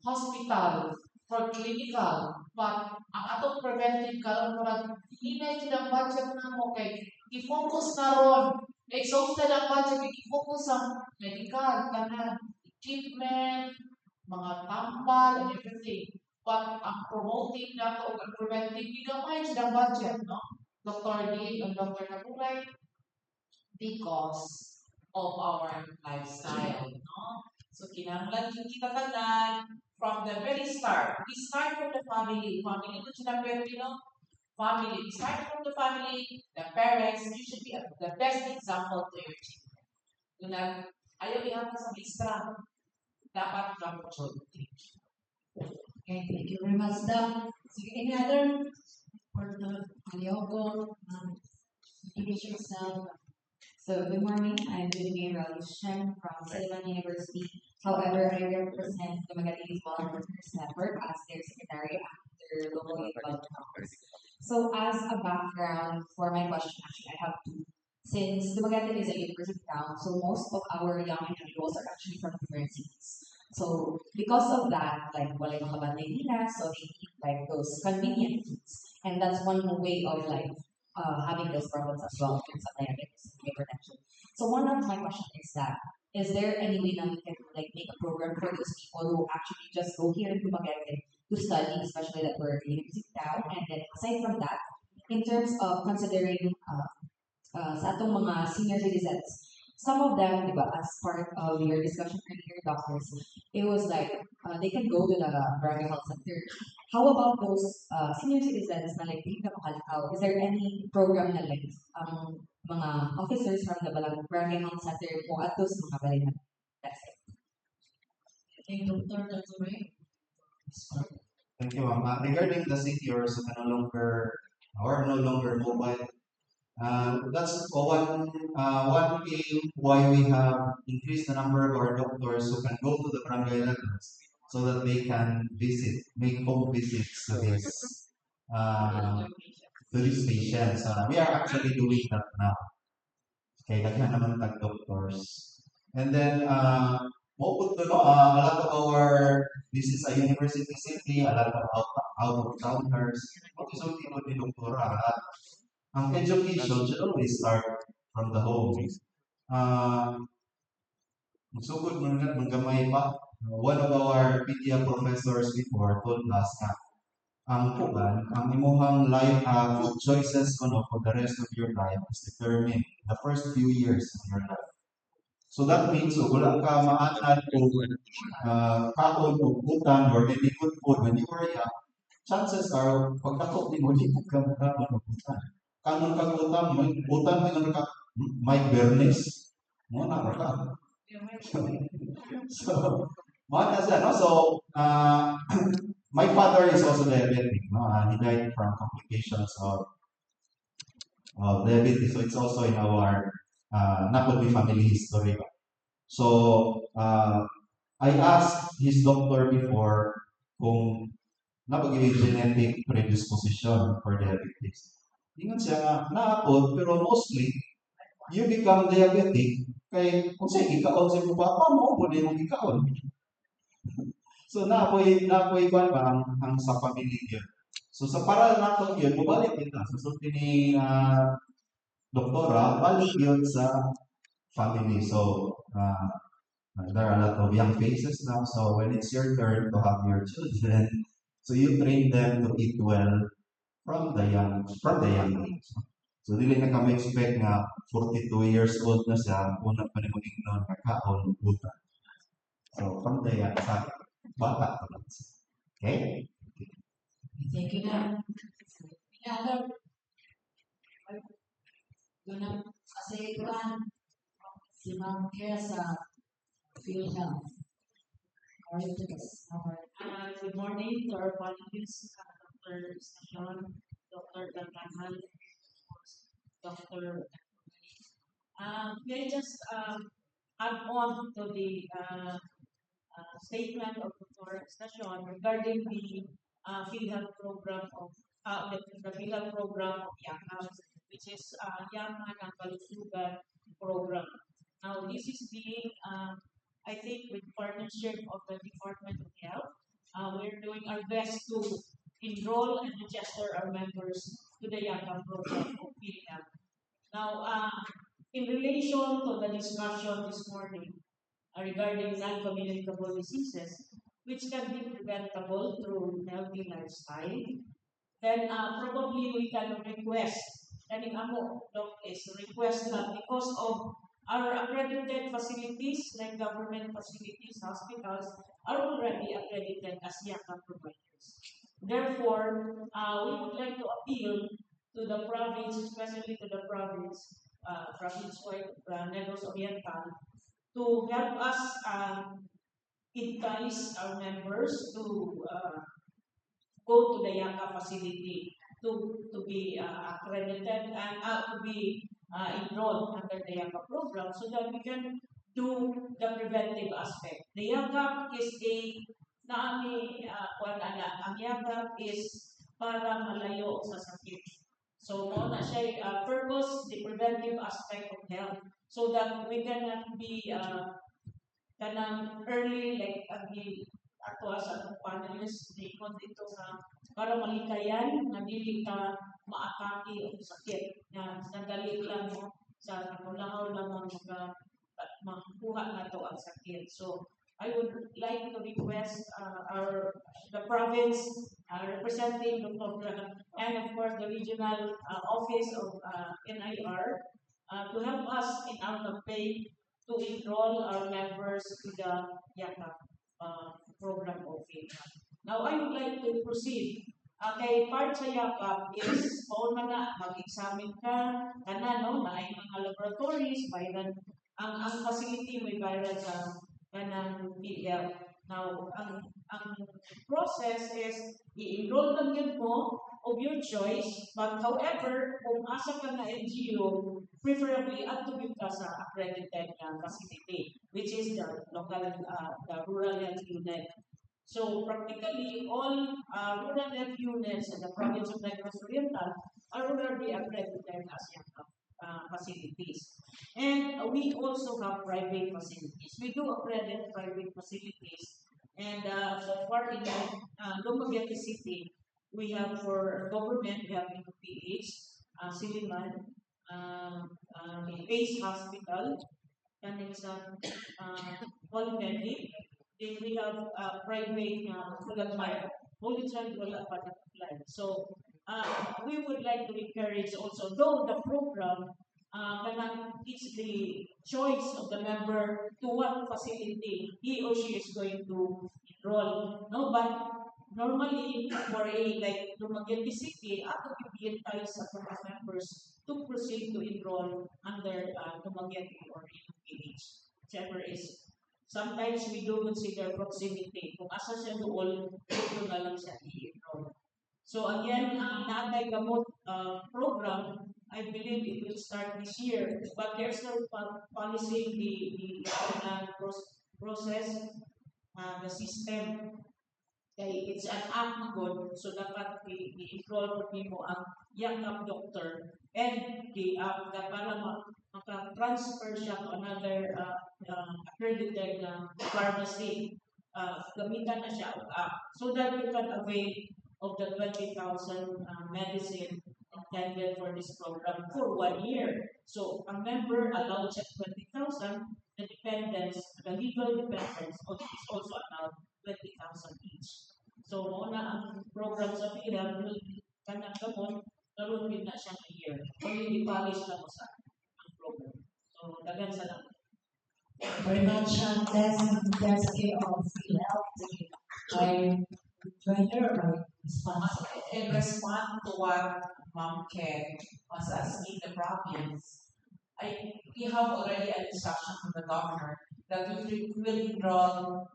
[SPEAKER 3] hospital, for clinical, but ang atong preventive karon murag hinay jud ang budget namo kay i-focus na ron. Exhausted ang budget, i-focus ang medical, tanan, equipment, mga tambal, and everything. But ang promoting nato o ang preventive, gamay jud ang budget, no? Dr. D and Dr. Naburay, because of our lifestyle, no? So kinahanglan yung kita tanan from the very start. We start from the family. Family ko sila Pilipino, family, start from the family, the parents, you should be the best example to your children. Kung ayaw ihapon sa mistra, dapat kapag
[SPEAKER 1] Okay, thank you very much, Doc. Sige, any other for the Aliogo, introduce yourself.
[SPEAKER 6] So, good morning. I'm Vivian Revolution from Sullivan University. However, I represent the Magallanes Volunteers Network as their secretary after local development office. So, as a background for my question, actually, I have two. Since Dumaguete is a university town, so most of our young individuals are actually from different cities. So, because of that, like, wala yung kabanday nila, so they need like those convenient foods. And that's one way of like having those problems as well in terms of diabetes and hypertension. So one of my questions is that, is there any way that we can like make a program for those people who actually just go here in Dumaguete to study, especially that we're a university town, and then aside from that, in terms of considering sa atong mga senior citizens, some of them, di ba, as part of your discussion earlier, doctors, it was like they can go to the barangay health center. How about those senior citizens na like hindi na makalakaw? Is there any program na like mga officers from the barangay health center mo at those mga balay na? That's it.
[SPEAKER 1] Okay, Dr. Ray.
[SPEAKER 4] Thank you, ma'am. Regarding the seniors who can no longer mobile, that's one thing why we have increased the number of our doctors who can go to the barangay levels so that they can make home visits uh, to these patients. We are actually doing that now. Okay, daghan naman tag doctors. And then, a lot of our, this is a university city, a lot of out-of-towners, so people ni doktora, ang education should always start from the home. Magsugod mga gamay pa. One of our PTA professors before told us na ang imuhang life food choices for the rest of your life is determined the first few years of your life. So that means wala ka maanad kung kaon o butan or any good food when you were young, chances are pag dako ni mo di ka kaon o butan. Kanon kang butan mo ka Mike Bernes mo na ka. So, So, my father is also diabetic. No? He died from complications of diabetes. So, it's also in our Napoli family history. So, I asked his doctor before kung napag-ibig genetic predisposition for diabetes. Ingat siya nga, naapod, pero mostly, you become diabetic kay kung sa ikaon sa mga paano mo din mong ikaon. So napoy ba ang sa pamilya yun. So sa para nato yun, mabalik kita. So ni doktora, balik yun sa family. So there are a lot of young faces now. So when it's your turn to have your children, so you train them to eat well from the young age. So, dili na kami expect nga 42 years old na siya, unang pa ni mag-ignore kakaon, buta. So, from the sa bata pa lang siya. Okay?
[SPEAKER 1] Thank you, Doc. Any other? Doon na, kasi kuhan, si Ma'am Kia sa field health.
[SPEAKER 7] Good morning to our panelists, Dr. Estacion, Dr. Dantanal, Dr. May I just add on to the statement of Dr. Estacion regarding the PhilHealth program of the PhilHealth program of YAKA, which is Yaman ang Kalusugan program. Now, this is being I think with partnership of the Department of Health, we're doing our best to enroll and register our members to the YAKA program of PhilHealth. Now, in relation to the discussion this morning regarding non-communicable diseases, which can be preventable through healthy lifestyle, then probably we can request, request that because of our accredited facilities, like government facilities, hospitals, are already accredited as YAKA providers. Therefore, we would like to appeal to the province, especially to the province-wide Negros Oriental, to help us entice our members to go to the Yaka facility to be accredited and to be enrolled under the Yaka program so that we can do the preventive aspect. The Yaka is ang Yaka is para malayo sa sakit. So, mo na siya purpose, the preventive aspect of health so that we cannot be kanang early like ato as atong panelists likod dito sa para malikayan na dili ka maatake og sakit na sandali lang mo sa kakulangaw lamang makuha na to ang sakit. So I would like to request the province representing the program and of course the regional office of NIR to help us in our campaign to enroll our members to the YAKA program of FINA. Now, I would like to proceed. Kay part sa YAKA is pauna na mag-examine ka, no, na ay mga laboratories, bayran, ang facility may bayran sa kanang PL. Now, ang process is i-enroll lang yun mo of your choice, but however, kung asa ka na NGO, preferably attribute ka sa accredited facility, which is the local, the rural health unit. So practically all rural health units in the province of Negros Oriental are already accredited as facilities. And we also have private facilities. We do accredit private facilities. And so far in Dumaguete City, we have for government, we have PH, Siliman, Base Hospital, Kaninsan, Polytechnic. Then we have private Holy Child Wala Pataplan. So we would like to encourage also, though the program it's the choice of the member to what facility he or she is going to enroll. No, but normally for like Dumaguete City, ato entice sa mga members to proceed to enroll under Dumaguete or PH. Whichever is, sometimes we do consider proximity. Kung asa siya doon, dito na lang siya i-enroll. So again, ang Naatay Gamot program, I believe it will start this year, but they're still policing the process, the system. Okay, it's an act na good, so dapat i-enroll mo ang yakap doctor and para maka-transfer siya to another accredited pharmacy. Gamitan na siya ang app so that you can avail of the 20,000 medicine intended for this program for 1 year. So a member allowed siya 20,000, the dependents, the legal dependents is also allowed 20,000 each. So muna ang program sa PIRA, kanang gamot, naroon din na siya a year. Only i-polish na mo sa ang program. So dagan sa lang.
[SPEAKER 1] Very much that's care of health by vendor or responsible.
[SPEAKER 3] In response to what Ma'am Ken was asking the province, we have already an instruction from the governor that we will enroll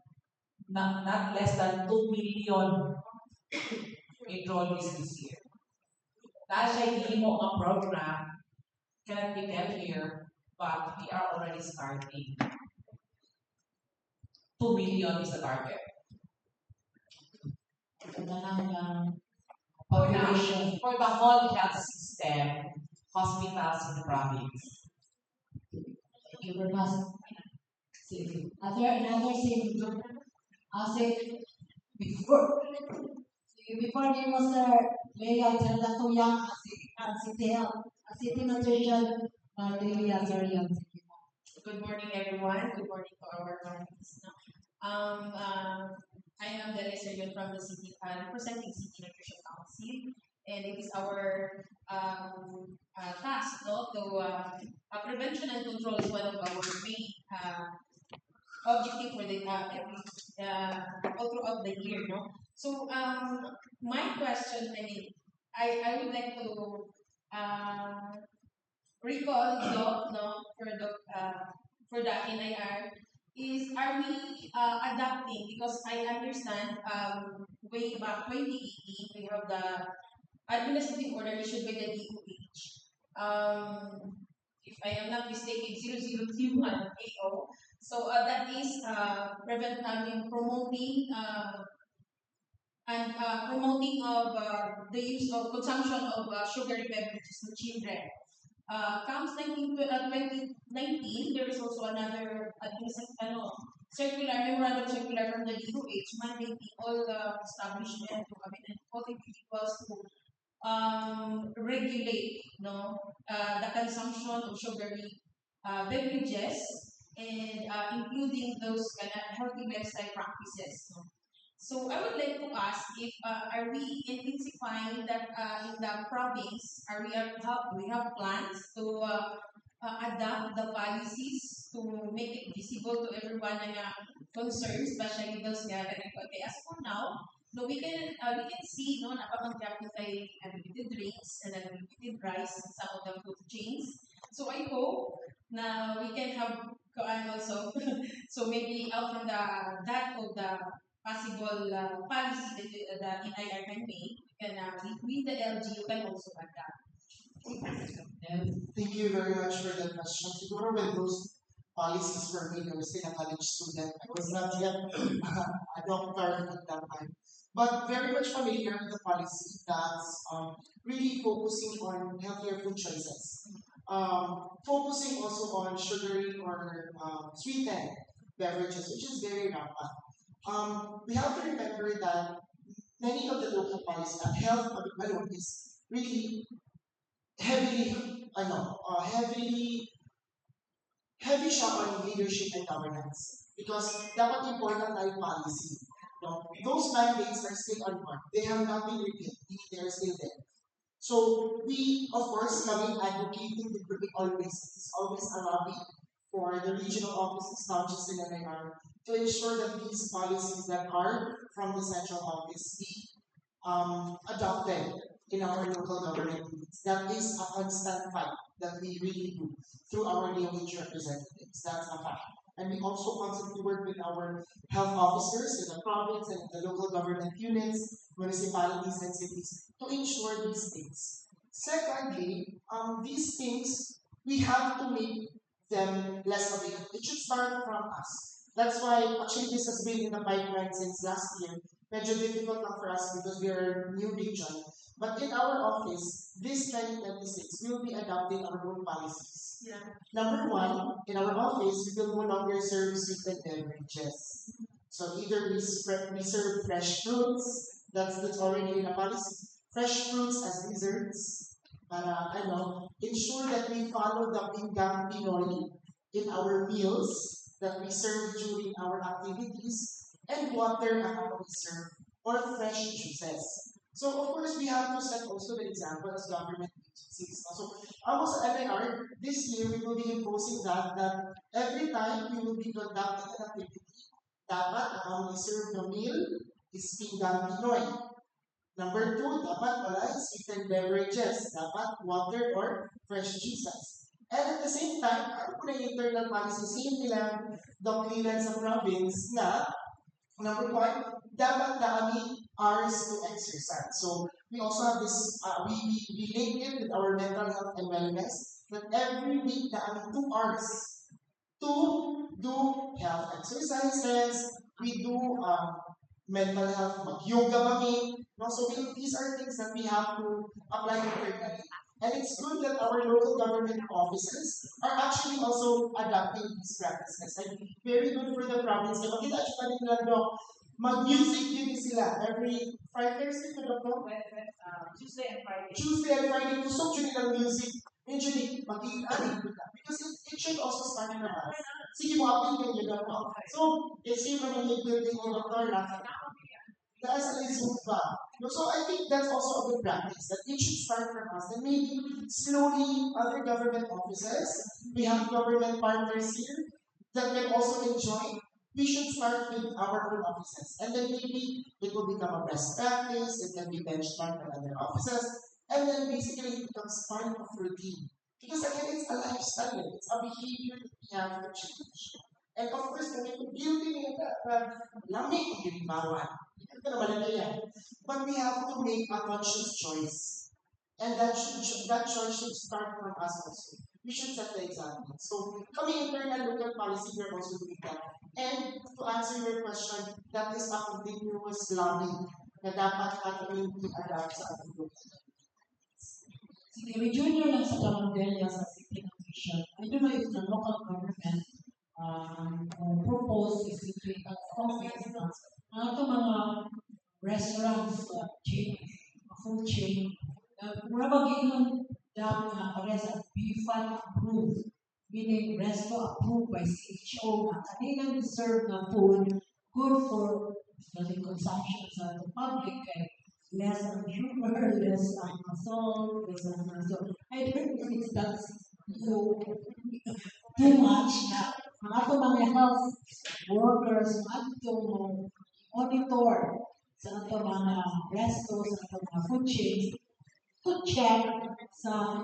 [SPEAKER 3] not less than 2 million enrollees this year. That's a mo ang program cannot be held here, but we are already starting. 2 million is the target.
[SPEAKER 1] Population.
[SPEAKER 3] For the whole health system, hospitals in the province.
[SPEAKER 1] Thank you very much. Are there another thing? I'll say before you must lay out the young city nutrition daily young.
[SPEAKER 8] Good morning, everyone. Good morning to our parents. I am Teresa Yun from the city, representing City Nutrition Council, and it is our task to prevention and control is one of our main objective for the all throughout the year. So my question, I mean, I would like to recall for the NIR is are we adapting because I understand way back 2018 we have the administrative order issued by the DOH. If I am not mistaken, 0031 AO. So that is promoting promoting of the use of consumption of sugary beverages to children. Comes 2019, there is also another circular, memorandum circular from the DOH mandating all the establishment to all individuals to regulate the consumption of sugary beverages and including those kind of healthy lifestyle practices. So I would like to ask if are we intensifying that in the province? Are we have plans to adapt the policies to make it visible to everyone na concerned, especially those nga okay, as for now, no, we can see no napapanggap na kay unlimited drinks and unlimited rice in some of the food chains. So I hope na we can have also so maybe out from that of the possible policy that the NIR can make, you can with the LG, you can also adapt.
[SPEAKER 2] Thank you very much for that question. Siguro when those policies were made, I was still a college student. I was not yet a doctor at that time. But very much familiar with the policy that's really focusing on healthier food choices. Focusing also on sugary or sweetened beverages, which is very rampant. We have to remember that many of the local policies, health alone is really heavily, heavily, heavy siya on leadership and governance. Because dapat important tayo policy. No? Those mandates are still on board. They have not been repealed. They are still there. So we, of course, coming advocating the group always, it's always a lobby for the regional offices, not just in NIR, to ensure that these policies that are from the central office be adopted in our local government units. That is a constant fight that we really do through our DOH representatives. That's a fact. And we also constantly work with our health officers in the province and in the local government units, municipalities, and cities to ensure these things. Secondly, these things, we have to make them less available. It should start from us. That's why actually this has been in the pipeline since last year. Medyo difficult lang for us because we are a new region. But in our office, this 2026, we will be adopting our own policies.
[SPEAKER 8] Yeah.
[SPEAKER 2] Number one, in our office, we will no longer serve sweetened beverages. So either we serve fresh fruits, that's already in the policy, fresh fruits as desserts, para ensure that we follow the Pinggang Pinoy in our meals that we serve during our activities, and water at we serve, or fresh juices. So of course, we have to set also the example as government agencies. So almost NIR, this year we will be imposing that every time we will be conducting an activity, dapat ang we serve the meal is Pinggang Pinoy. Number two, dapat wala sweetened beverages, dapat water or fresh juices. And at the same time, ano po na yung internal policy, same nilang doctrine sa province na number one, dapat dami hours to exercise. So we also have this, we link it with our mental health and wellness, that every week dami 2 hours to do health exercises. We do mental health, mag-yoga kami. No? So these are things that we have to apply internally. And it's good that our local government offices are actually also adopting these practices. And very good for the province. Kaya makita actually nila, Doc, mag-music yun sila every Friday, Thursday, Doc?
[SPEAKER 3] Tuesday and Friday.
[SPEAKER 2] Tuesday and Friday, tusok yun nilang music. Usually, mag-i-alig ka. Because it should also start from us. Sige mo, apin yun yun. So, it's yung mga building on Dr. Rafa. That's a Zumba. So I think that's also a good practice, that it should start from us. And maybe slowly other government offices, we have government partners here that can also enjoy we should start with our own offices. And then maybe it will become a best practice, it can be benchmarked by other offices, and then basically it becomes part of routine. Because again, it's a lifestyle, it's a behavior that we have to change. And of course, kung ito guilty niya lamig kung yung bawal. Ito naman yan. But we have to make a conscious choice. And that choice should start from us also. We should set the example. So, coming internal local policy, we're also doing that. And to answer your question, that is a continuous lobbying na dapat natin i-adapt sa ating local.
[SPEAKER 1] Sige, may junior lang sa Camarilla sa City Commission. I don't know if the local government propose is between office na ito mga restaurants, food chain, mura magiging dapat na pares at BFAT approved, meaning resto approved by CHO na kanilang serve na food good for the consumption sa the public kay less on sugar, less on salt, less on salt. I don't think that's so too much na ang ato mga health workers, ato monitor sa ato mga restos, sa ato mga food chains, to check sa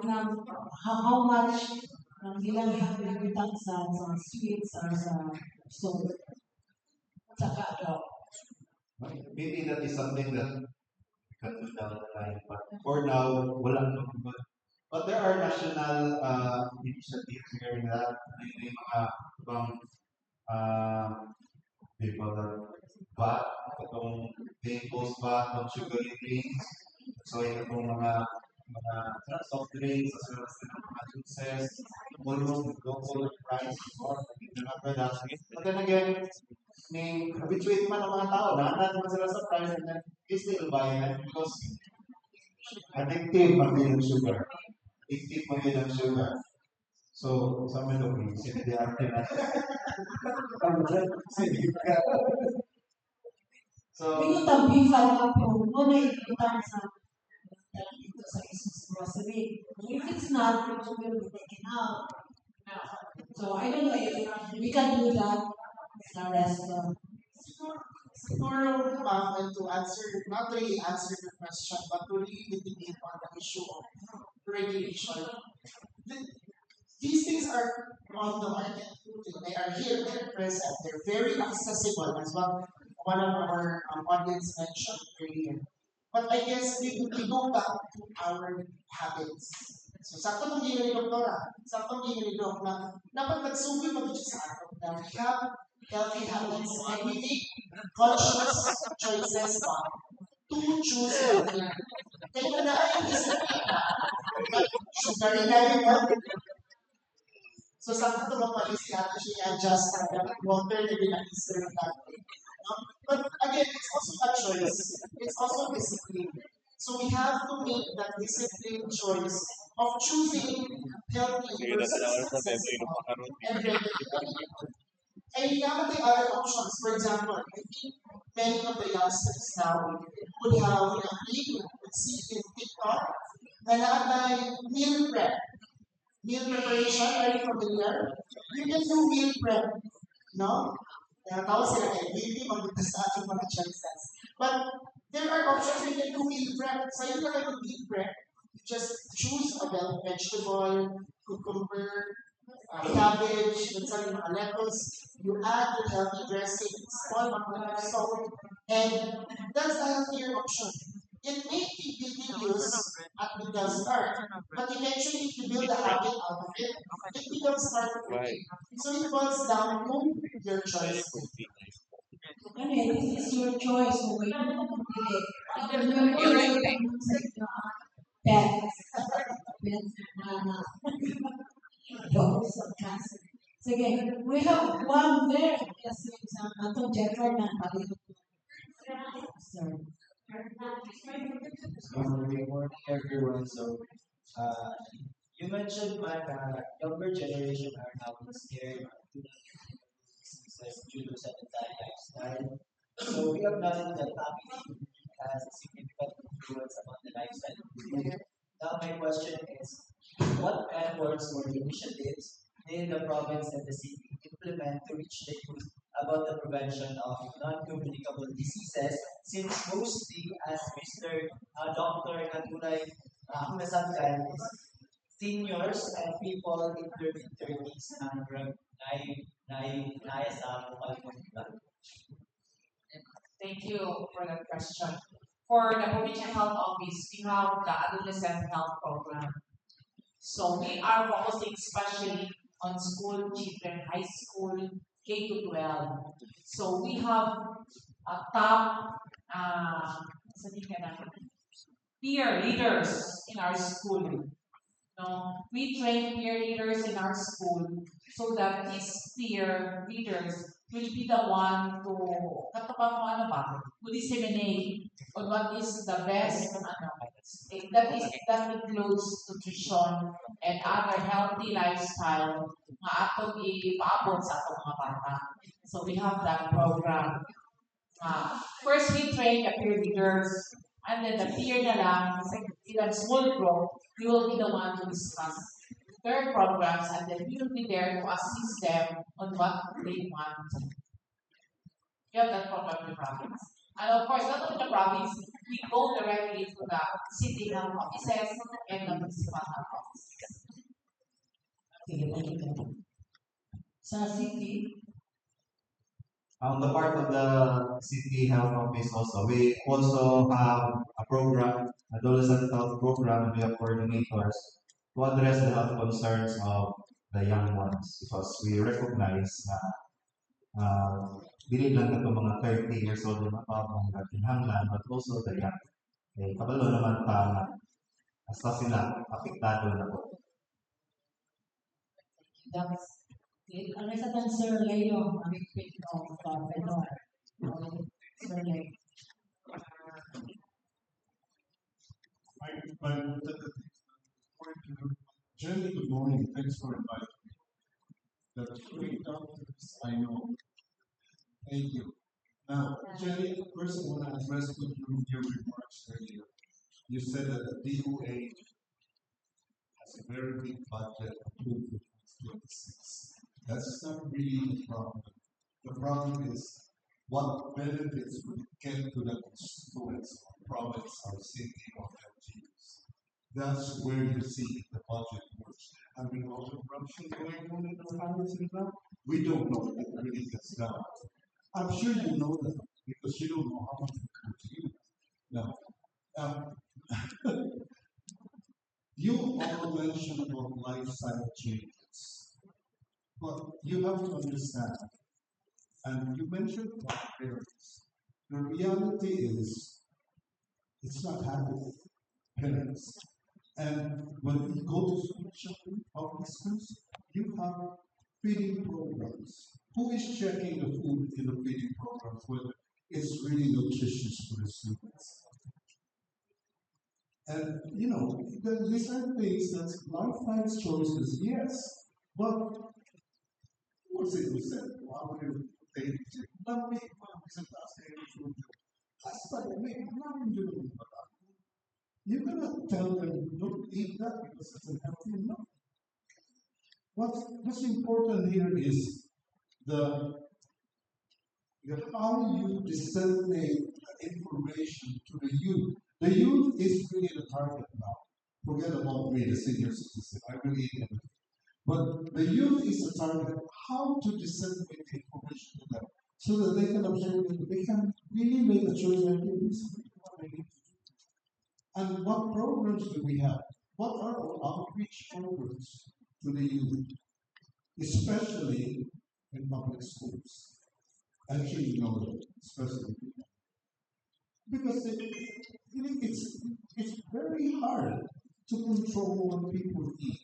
[SPEAKER 1] how much ng ilang habilitan sa sweets or sa salt. Saka
[SPEAKER 4] Maybe that is something that we can do down the line. But for now, wala naman. But there are national initiatives here that may mga ibang they call that VAT, itong impose VAT on sugary drinks. So itong mga soft drinks as well as mga juices, almost double the price or products. But then again, may habituate man ang mga tao, nahanap naman sila sa price and then they still buy it because addictive man din ang sugar. Addictive man din ang sugar. So, sa mga looking, sinidiyarte na. So,
[SPEAKER 1] may utang BFAT approved, mo na itutang sa dito sa Jesus grocery. If it's not, it will be taken out. So, I don't know if we can do that sa restaurant.
[SPEAKER 2] Siguro, and to answer, not really answer the question, but to really mitigate on the issue of regulation. These things are on the market. They are here, they're present, they're very accessible as well. One of our audience mentioned earlier. But I guess we go back to our habits. So, sakto mong gina ni Doktora, sakto mong gina ni Dok na dapat nagsugod mo dito sa ato na we have healthy habits and we make conscious choices pa to choose healthy. Kaya na ay isip sugar na rin so, sakto mapalis natin siya adjust na water na ginag-serve natin. But again, it's also a choice. It's also discipline. So we have to make that disciplined choice of choosing healthy versus accessible and regular. And we have the other options. For example, I think many of the youngsters now would have a video would see in TikTok na naatay meal prep. Meal preparation, are you familiar? You can do meal prep, no? Tawag sila kay baby, magdita sa ating mga choices. But there are options you can do meal prep. So you can do meal prep. You just choose a vegetable, cucumber, cabbage, minsan mga lettuce. You add your healthy dressing, small amount of salt, and that's a healthier option. It may be tedious at the start, but eventually if you build a habit out of it, it becomes part of it. So it boils down to your choice.
[SPEAKER 1] Okay, this is your choice. So, wait, sige, we have one there. Yes, atong Jeffrey na Sorry.
[SPEAKER 9] Good morning, everyone. So, you mentioned that younger generation are now scared to due to sedentary lifestyle. So, we have done that family has a significant influence upon the lifestyle. Now, my question is, what efforts or initiatives did the province and the city implement to reach the youth about the prevention of non-communicable diseases since mostly, as Mr. Dr. Naturay nasabihan, is seniors and people in their mid-30s ang nais sa pagkakulang.
[SPEAKER 3] Thank you for that question. For the Provincial Health Office, we have the Adolescent Health Program. So we are focusing especially on school children, high school, K to 12. So we have a top sabihin ka na, peer leaders in our school. No, we train peer leaders in our school so that these peer leaders will be the one to katapat mo ano ba? To disseminate on what is the best that includes nutrition and other healthy lifestyle nga atong ipaabot sa atong mga bata. So we have that program. First we train the peer leaders and then the peer na lang, in a small group, we will be the one to discuss their programs and then we will be there to assist them on what they want. You have that program in the province. And of course, not only the province, we go directly to the city health offices and the municipal health offices.
[SPEAKER 1] Sige, thank you. Sa city,
[SPEAKER 4] On the part of the city health office also, we also have a program, adolescent health program, and we have coordinators to address the health concerns of the young ones because we recognize na dili lang ito mga 30 years old na mapapang katinhanglan but also the young. Kabalo naman ta na hasta sila apektado na po.
[SPEAKER 1] that's it. Ang isa tang Sir Leo, ang big of Fenor. Sir Leo.
[SPEAKER 10] Jenny, good morning. Thanks for inviting me. The three doctors I know. Thank you. Now, Jenny, first I want to address with you your remarks earlier. You said that the DOA has a very big budget approved for 2026. That's not really the problem. The problem is what benefits would it get to the constituents of province or city or LGUs. That's where you see the budget works. And with all the corruption going on in the provinces now, we don't know if it really gets down. I'm sure you know that because you don't know how much it comes to you. Now, you all mentioned about lifestyle changes, but you have to understand, and you mentioned about parents. The reality is, it's not happening. Parents. And when we go to school shopping, public schools, you have feeding programs. Who is checking the food in the feeding programs whether it's really nutritious for the students? And you know, these are things that lifestyle's choices, yes, but what's it you said? Why would you take it? But me, you cannot tell them don't eat that because it's unhealthy. No. What's important here is the how you disseminate the information to the youth. The youth is really the target now. Forget about me, the senior citizen. I really eat everything. But the youth is the target. How to disseminate the information to them so that they can observe it. They can really make a choice like this is what I need to do. And what programs do we have? What are our outreach programs to the youth, especially in public schools? Actually, you know that, especially because it's very hard to control what people eat,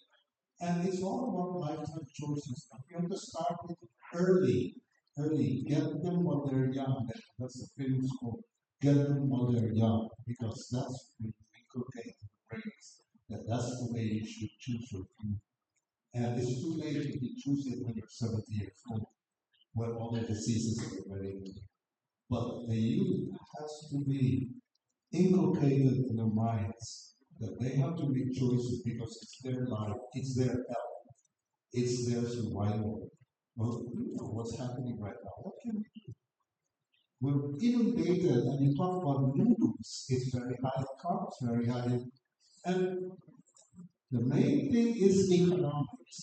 [SPEAKER 10] and it's all about lifestyle choices. You have to start it early, get them while they're young. That's the famous quote. Get them while they're young, because that's when we inculcate in the brains that's the way you should choose your food. And it's too late if you choose it when you're 70 years old, when all the diseases are already. But the youth has to be inculcated in their minds that they have to make choices because it's their life, it's their health, it's their survival. Well, you know what's happening right now. What can we do? We're inundated, and you talk about noodles. It's very high in carbs, very high in, and the main thing is economics.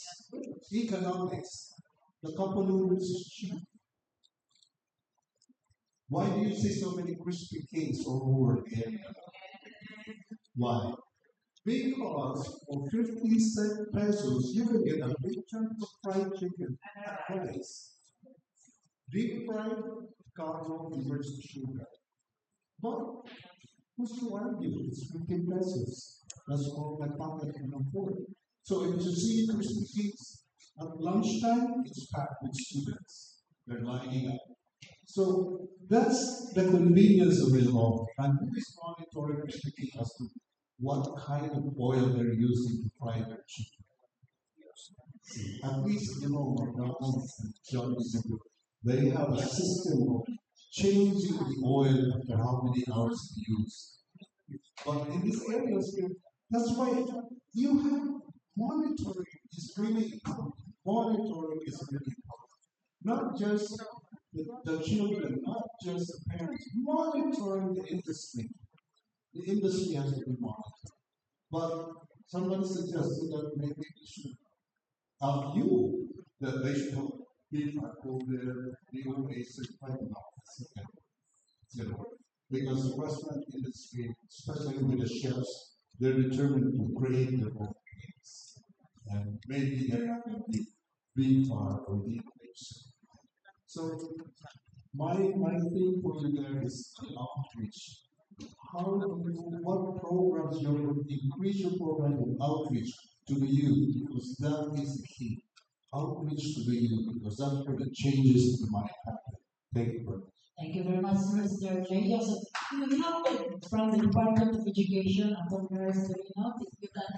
[SPEAKER 10] Economics. The cup of noodles is cheap. Why do you see so many crispy cakes all over the area? Why? Because for 50 cent pesos, you can get a big chunk of fried chicken and rice. Deep fried carbo converts to sugar. But who's to argue? It's 50 pesos. That's all my pocket can afford. So if you see crispy cakes at lunchtime, it's packed with students. They're lining up. So that's the convenience of it all. And who is monitoring crispy cake as to what kind of oil they're using to fry their chicken? At least, you know, McDonald's and Johnny's, they have a system of changing the oil after how many hours you use. But in these areas here, that's why you have monitoring is really important. Monitoring is really important. Not just the children, not just the parents. Monitoring the industry. The industry has to be monitored. But somebody suggested that maybe we should have you, that they should be part of the OA certified office. It's gonna work. Because the restaurant industry, especially with the chefs, they're determined to create their own things. And maybe they're not going to be part of the place. So my thing for you there is outreach. How do you, what programs you will increase your program of outreach to the youth, because that is the key. Outreach to the youth, because that's where the changes might happen. Thank you very much.
[SPEAKER 1] Thank you very much, Mr. J. Yes, we have from the Department of Education at the University, if you can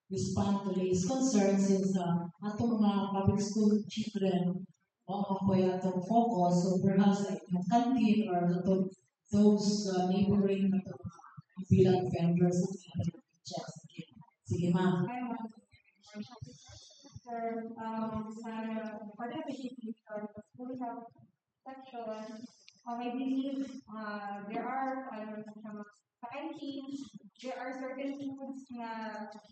[SPEAKER 1] respond to these concerns since atong mga public school children po atong focus, so perhaps like yung canteen or those neighboring bilang vendors at just sige ma'am.
[SPEAKER 11] Sir, for the education or the school health section, I believe there are sa canteen, there are certain foods na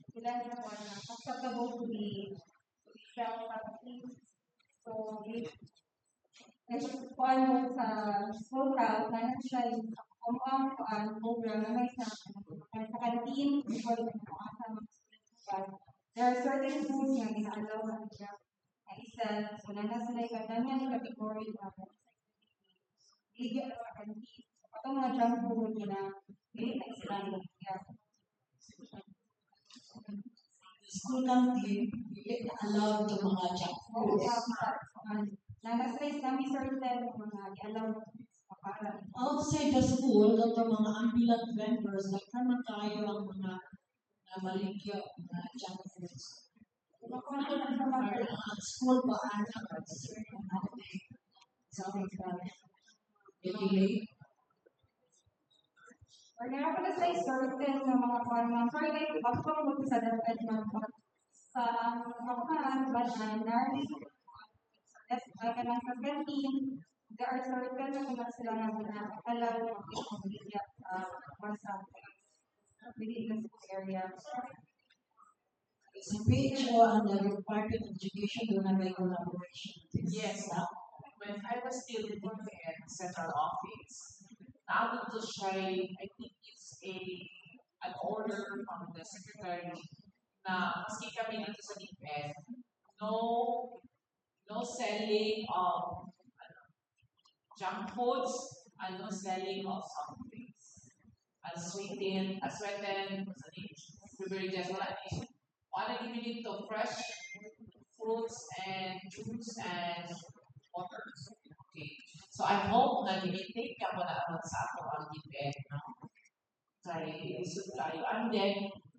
[SPEAKER 11] sila na acceptable to be self-sustained. So, if one sa school health, na siya yung program na may sa canteen, before there are certain foods na ina-allow na siya. Isa, so na sila yung kadamihan yung category na bigyan sa canteen. Ito mga junk food na hindi na sila
[SPEAKER 1] School canteen, hindi allowed yung mga junk food.
[SPEAKER 11] Nanastress kami certain mga i-allow para.
[SPEAKER 1] Outside the school, ito mga ambulant vendors, nagkaroon tayo ang mga maligyo na junk foods. School ba anak?
[SPEAKER 11] Or nga pala sa certain na mga parang sorry kayo, bakit mo sa dapat sa mga banan na that's like an canteen, there are certain na kung sila na allow within the school area.
[SPEAKER 1] Sa PHO and the Department of Education doon na may collaboration.
[SPEAKER 5] Yes. When I was still in the central office, naabot to siya, I think it's an order from the secretary na maski kami dito sa DepEd, no selling of junk foods and no selling of soft drinks. Sweetened, beverages, wala ni. Wala ni dito fresh fruits and juice and water. Okay. So I hope na ginitig ka mo na naman sa ato ang DepEd, no? And then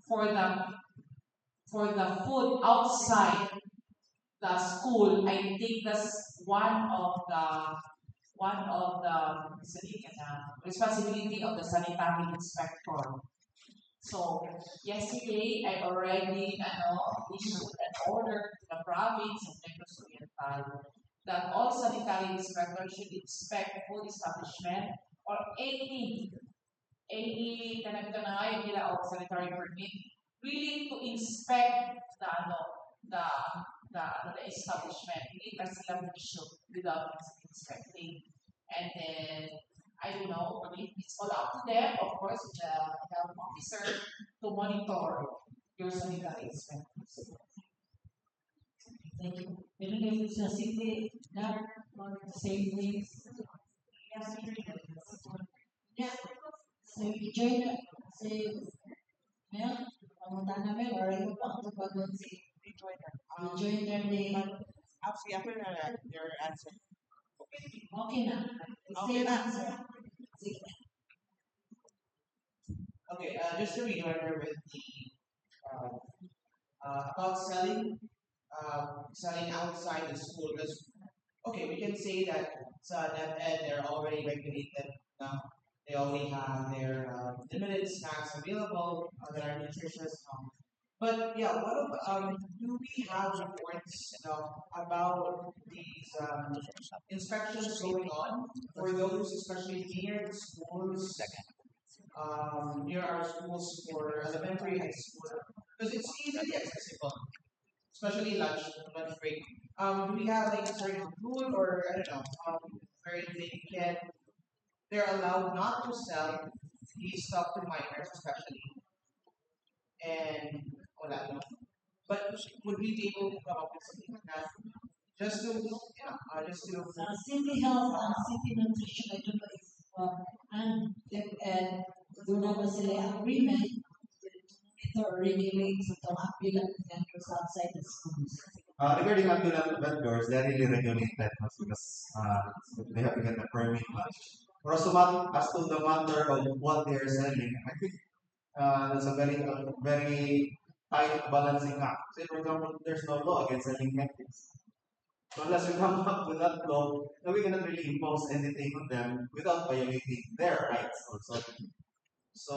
[SPEAKER 5] for the food outside the school, I think that's one of the responsibility of the sanitary inspector. So yesterday I already issued an order to the province of Negros Oriental that all sanitary inspectors should inspect food establishment or any kanag-kanay nila o sanitary permit, really to inspect the the establishment. Hindi ka sila issue without inspecting. And then I don't know, I mean, it's all up to them, of course, the health officer to monitor your sanitary inspections.
[SPEAKER 1] Thank you. Meron yung sa city na on the same days. Yeah. So you join say Mel, pamunta namin or yung pa ako bagon si you join them day.
[SPEAKER 12] After your answer.
[SPEAKER 1] Okay na. Same answer. Sige.
[SPEAKER 9] Okay, just to remember with the about selling outside the school, because okay, we can say that sa DepEd they're already regulated now. They already have their limited snacks available that are nutritious. But yeah, do we have reports about these inspections going on for those especially near the schools, near our schools for elementary, high school? Because it's easily accessible, especially lunch break. Do we have like a certain rule or I don't know, where they're allowed not to sell these stuff to minors especially? And wala no. But would we be able to come up with something like that? Just to
[SPEAKER 1] City Health and City Nutrition, I don't know if and DepEd doon na ba sila agreement to regulate itong ambulant vendors outside the schools.
[SPEAKER 4] Regarding ambulant vendors, they're really regulated because they have to get a permit. Or as to the matter of what they are selling, I think that's a very tight balancing act. Say, for example, there's no law against selling cannabis. So unless we come up with that law, then we cannot really impose anything on them without violating their rights also. So,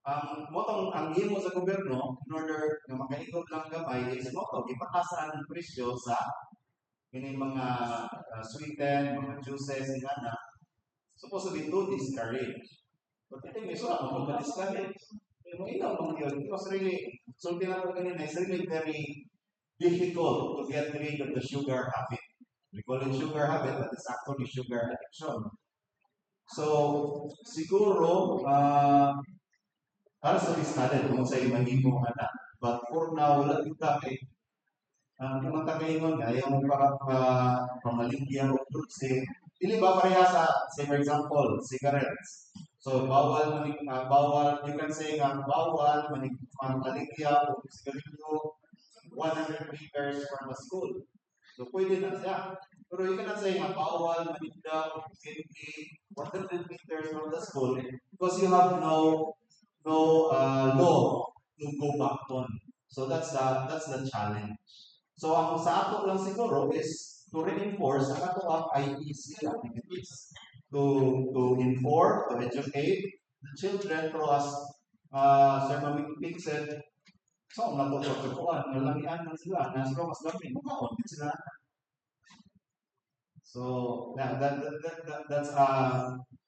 [SPEAKER 4] ang imo sa gobyerno, in order na makaikot lang gamay, is ipatasan ang presyo sa mga sweeten, mga juices, ingana, supposedly to discourage. But I think so ako mag-discourage. It was really, so it's really very difficult to get rid of the sugar habit. We call it sugar habit, but it's actually sugar addiction. So, siguro, para sa studied kung sa imahimo anak. But for now, wala din kami. Kung matakaingon nga, ayaw mo pamaligyan o fruits eh. Dili ba pareha sa, say for example, cigarettes. So, bawal, you can say nga, bawal, maligyan o sigarilyo 100 meters from a school. So, pwede na siya. Pero you cannot say nga, bawal, maligyan o 100 meters from the school because you have no law to go back on. So that's the challenge. So ang sa ato lang siguro is to reinforce ang ato ang IEC activities to inform, to educate the children through us Sir Mamik said, so natutuwa ko nalangian man sila na sila mas dami mukhaon sila. So that's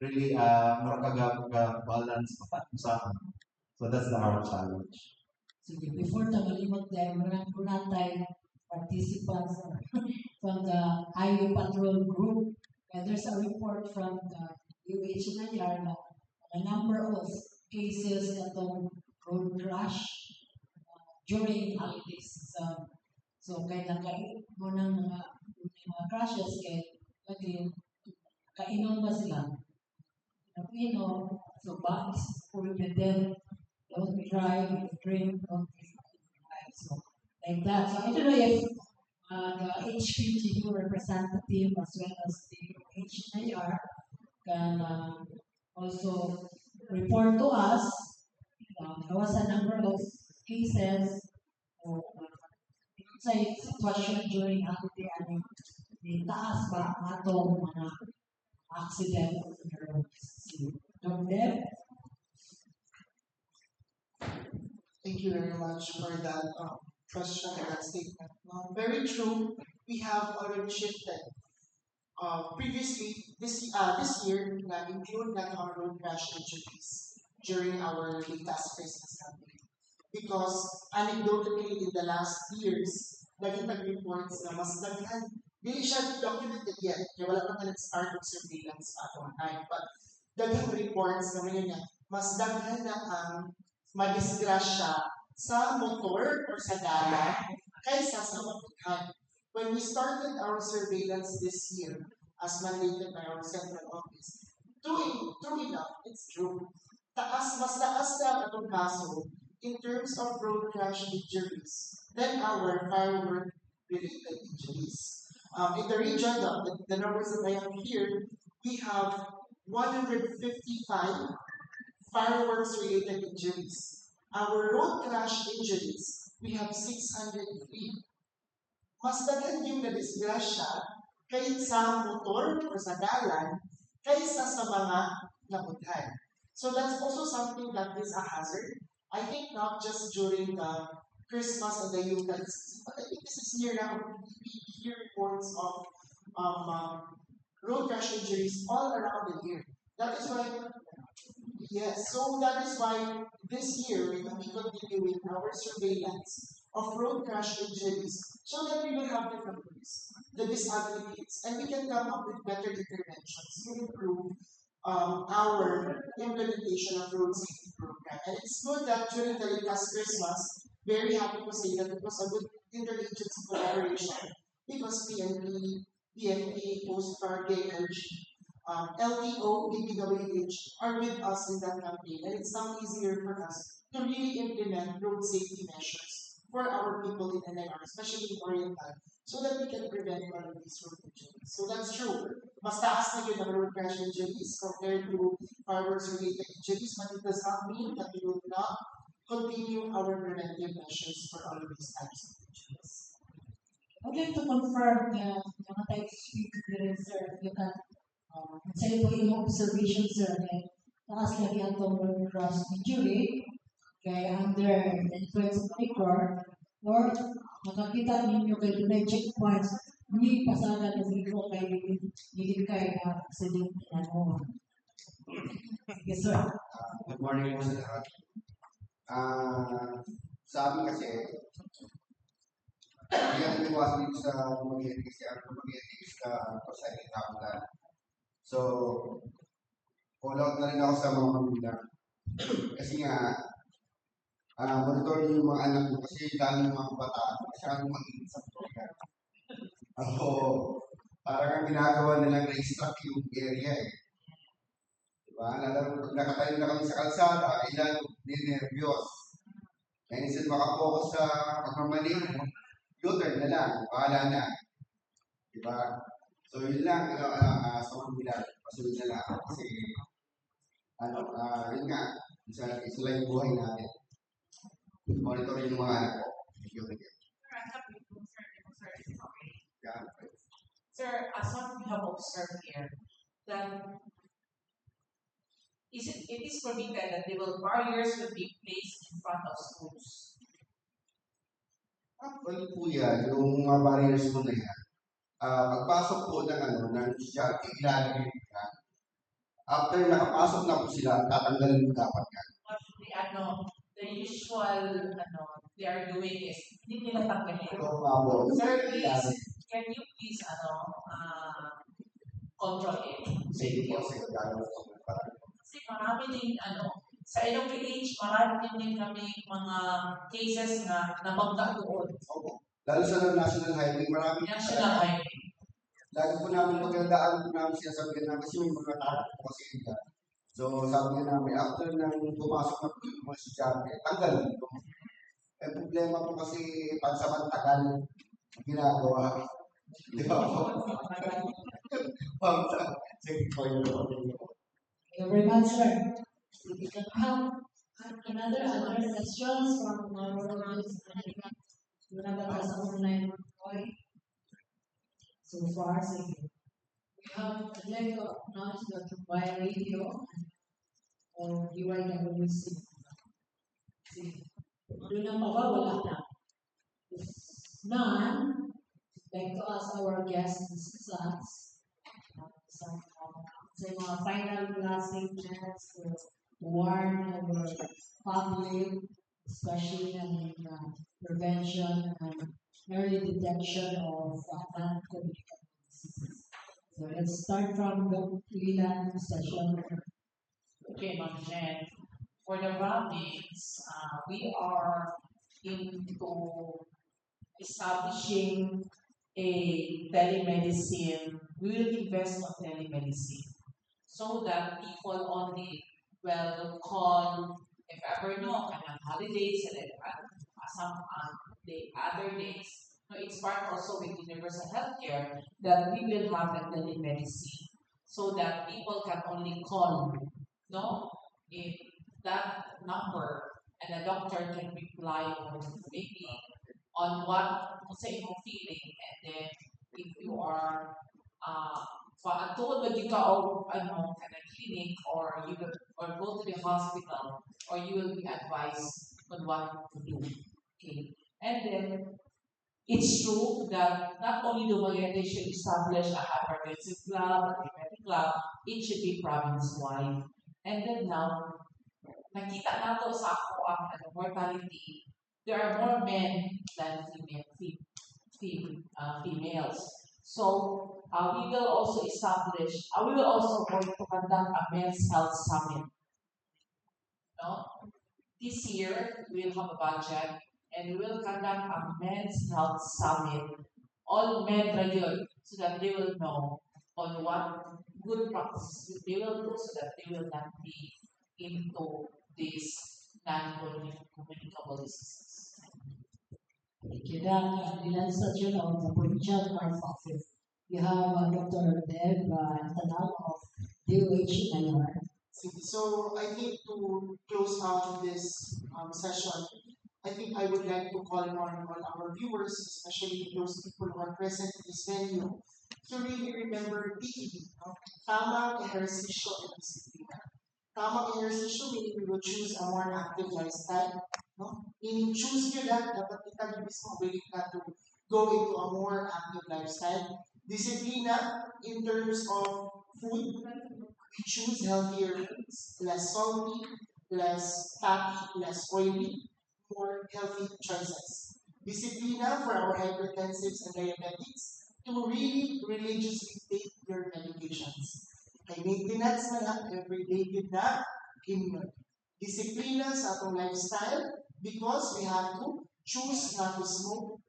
[SPEAKER 4] really mura balance sa. So that's our challenge.
[SPEAKER 1] Sige, before tagalimot dahil tayo participants from the Highway Patrol Group, there's a report from the UH Nayar na a number of cases itong road crash during holidays. So kaya mo ng mga crashes kaya kainom ba sila? Inom, so banks prevent them, don't drive, drink, don't drive. So like that. So I don't know if the HPGU representative as well as the HNIR can also report to us. There was a number of cases of situation during holiday and the taas ba atong mga accident on the roads.
[SPEAKER 2] Thank you very much for that question and that statement. Very true. we have already shifted. Previously, this year, include not our road crash injuries during our latest Christmas campaign. Because anecdotally in the last years, naging reports na mas daghan, hindi siya documented yet, kaya wala pa na nag-start of surveillance at one time. But daghang reports na ngayon nga, mas daghan na ang madisgrasya sa motor or sa dalan kaysa sa matukan. When we started our surveillance this year, as mandated by our central office, true enough, it's true. Mas taas na ang kaso in terms of road crash injuries than our firework-related injuries. In the region, the numbers that I have here, we have 155 fireworks-related injuries. Our road crash injuries, we have 603. Mas daghan yung nadisgrasya kaysa motor o sa dalan kaysa sa mga nabutan. So that's also something that is a hazard. I think not just during the Christmas and the Yuletide season, but I think this is near now. We hear reports of road crash injuries all around the year. That is why, yes, so that is why this year we will be continuing our surveillance of road crash injuries so that we will have the numbers, the disabilities, and we can come up with better interventions to improve our implementation of road safety program. And it's good that during the latest Christmas, very happy to say that it was a good interagency collaboration because PNP, Coast Guard, DLG, LTO, DPWH are with us in that campaign. And it's now easier for us to really implement road safety measures for our people in NIR, especially in Oriental, so that we can prevent all of these road injuries. So that's true. Mas taas na yun ang road crash injuries compared to fireworks-related injuries, but it does not mean that we will not continue our preventive measures for all of these types of injuries.
[SPEAKER 1] I'd like to confirm mga types of speed sir, you can say po yung observation sir, taas lagi ang road crash injury, kaya under the influence of liquor, or makakita ninyo kay dunay checkpoints, hindi pasada ng liquor kay hindi kay accident na mo. Yes sir.
[SPEAKER 13] Good morning po sa lahat. Sa amin kasi, hindi natin iwasan dito sa Dumaguete kasi ang Dumaguete is the Pacific capital. So, call out na rin ako sa mga magulang. Kasi nga, monitor niyo yung mga anak mo kasi dahil yung mga bata, masyadong mag-init sa program. Ako, parang ang ginagawa nilang racetrack yung area eh. Diba? Pag nakatayo na kami sa kalsada, ilan ninervyos. Kaya instead makapokus sa pagmamaling, U-turn na lang, bahala na. Diba? So yun lang, sa mga bilang, pasunod na lang. Kasi, yun nga, isa lang yung buhay natin. Monitor yung mga anak ko.
[SPEAKER 3] Sir, as what we have observed here, that it is permitted that barriers will be placed in front of schools.
[SPEAKER 13] Actually po yan, yung mga barriers mo na yan, pagpasok po ng estudyante, ilalagay ka. After nakapasok na po sila, tatanggalin mo dapat yan.
[SPEAKER 3] Actually, the usual, they are doing is, hindi nila tanggalin. Sir, please, can you please, control it?
[SPEAKER 13] Sige po, sige.
[SPEAKER 3] Kasi marami din, sa LOPH, marami din kami mga cases na nabangga doon.
[SPEAKER 13] Lalo sa National Highway, marami.
[SPEAKER 3] National Highway.
[SPEAKER 13] Lagi po namin magandaan po namin sinasabihan namin kasi may mga takot po kasi ito. So sabi namin, after nang pumasok na po yung mga estudyante, tanggalin po. Eh problema po kasi pansamantagal ginagawa. Di ba po? Sige po yun.
[SPEAKER 1] Thank you very much, sir. We can have another questions from our audience. Online point. So far, I'd like to announce that by radio or UIWC. Doon ang wala na. If none, like to ask our guests discuss sa mga final messages to warn our public, especially in prevention and early detection of non-communicable diseases. So let's start from the Lila session.
[SPEAKER 3] Okay, Ma'am Jen. For the province, we are into establishing a telemedicine. We will invest on telemedicine so that people only will call if ever no kanang holidays and then some the other days. No, it's part also with universal healthcare that we will have a telemedicine so that people can only call, no, if that number and the doctor can reply on maybe on what say mo feeling and then if you are tungod ba di ka o ano kana clinic or you will, or go to the hospital or you will be advised on what to do. Okay. And then it's true that not only do Magallanes should establish a hypertensive club, a diabetic club, it should be province-wide. And then now, nakita nato sa ako ang mortality, there are more men than females. So we will also establish, we will also going to conduct a men's health summit. No? This year, we will have a budget and we will conduct a men's health summit. All men are good so that they will know on what good practices they will do so that they will not be into these non-communicable diseases.
[SPEAKER 1] Thank you, Doc. Ilan sa dyan of the provincial health office. You have Dr. Deb Tanal of DOH Mayor.
[SPEAKER 2] So I think to close out this session, I think I would like to call on our viewers, especially those people who are present in this venue, to really remember PED, no? Tamang ehersisyo and disiplina. Tamang ehersisyo meaning we will choose a more active lifestyle. No? Meaning choose nyo lang, dapat ikaw mismo willing ka to go into a more active lifestyle. Disciplina in terms of food, we choose healthier foods, less salty, less fatty, less oily, more healthy choices. Disciplina for our hypertensives and diabetics to really religiously take your medications. Kay maintenance na lang, everyday yun na, immune. Disiplina sa atong lifestyle because we have to choose not to smoke,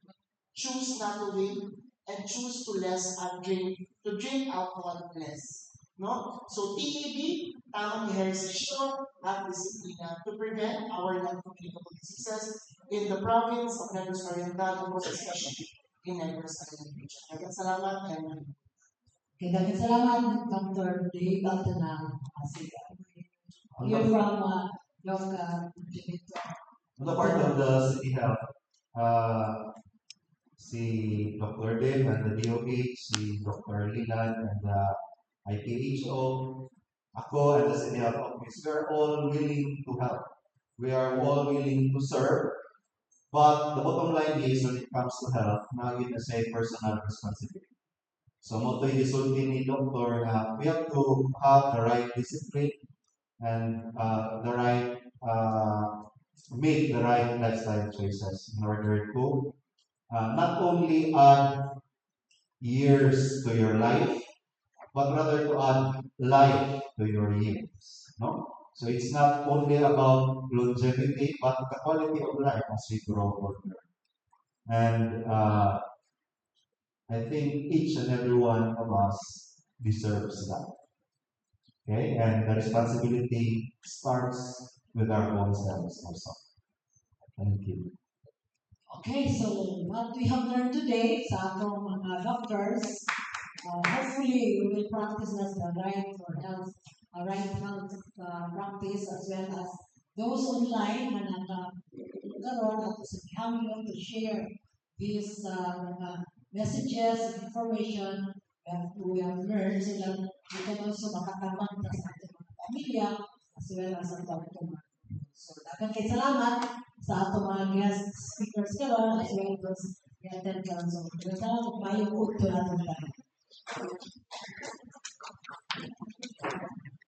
[SPEAKER 2] choose not to vape, and choose to drink alcohol less. No? So TED, tamang ehersisyo at disiplina to prevent our non-communicable diseases in the province of Negros Oriental, most especially in Negros Island region. Daghang salamat and
[SPEAKER 1] Daghang salamat, Dr. Dave Tanal. You're from Doc Jimito.
[SPEAKER 4] On the part of the City Health, si Dr. Dave and the DOH, si Dr. Lilan and the IPHO, ako and the City Health Office, we are all willing to help. We are all willing to serve. But the bottom line is, when it comes to health, naging na say personal responsibility. So, mo to'y isulti ni Dr. na we have to have the right discipline and the right, make the right lifestyle choices in order to not only add years to your life, but rather to add life to your years. No? So it's not only about longevity, but the quality of life as we grow older. And I think each and every one of us deserves that. Okay? And the responsibility starts with our own selves also. Thank you.
[SPEAKER 1] Okay, so what we have learned today sa atong mga doctors, hopefully we will practice as the right for health, right health practice as well as those online na nagkaroon at sa kami to share these messages, information that we have learned sila we can also makatamang sa ating mga pamilya as well as ang pagtumang. So, daghang kay salamat sa atong mga guest speakers karon as well as Health Council. Basta mayo po ito natin lang.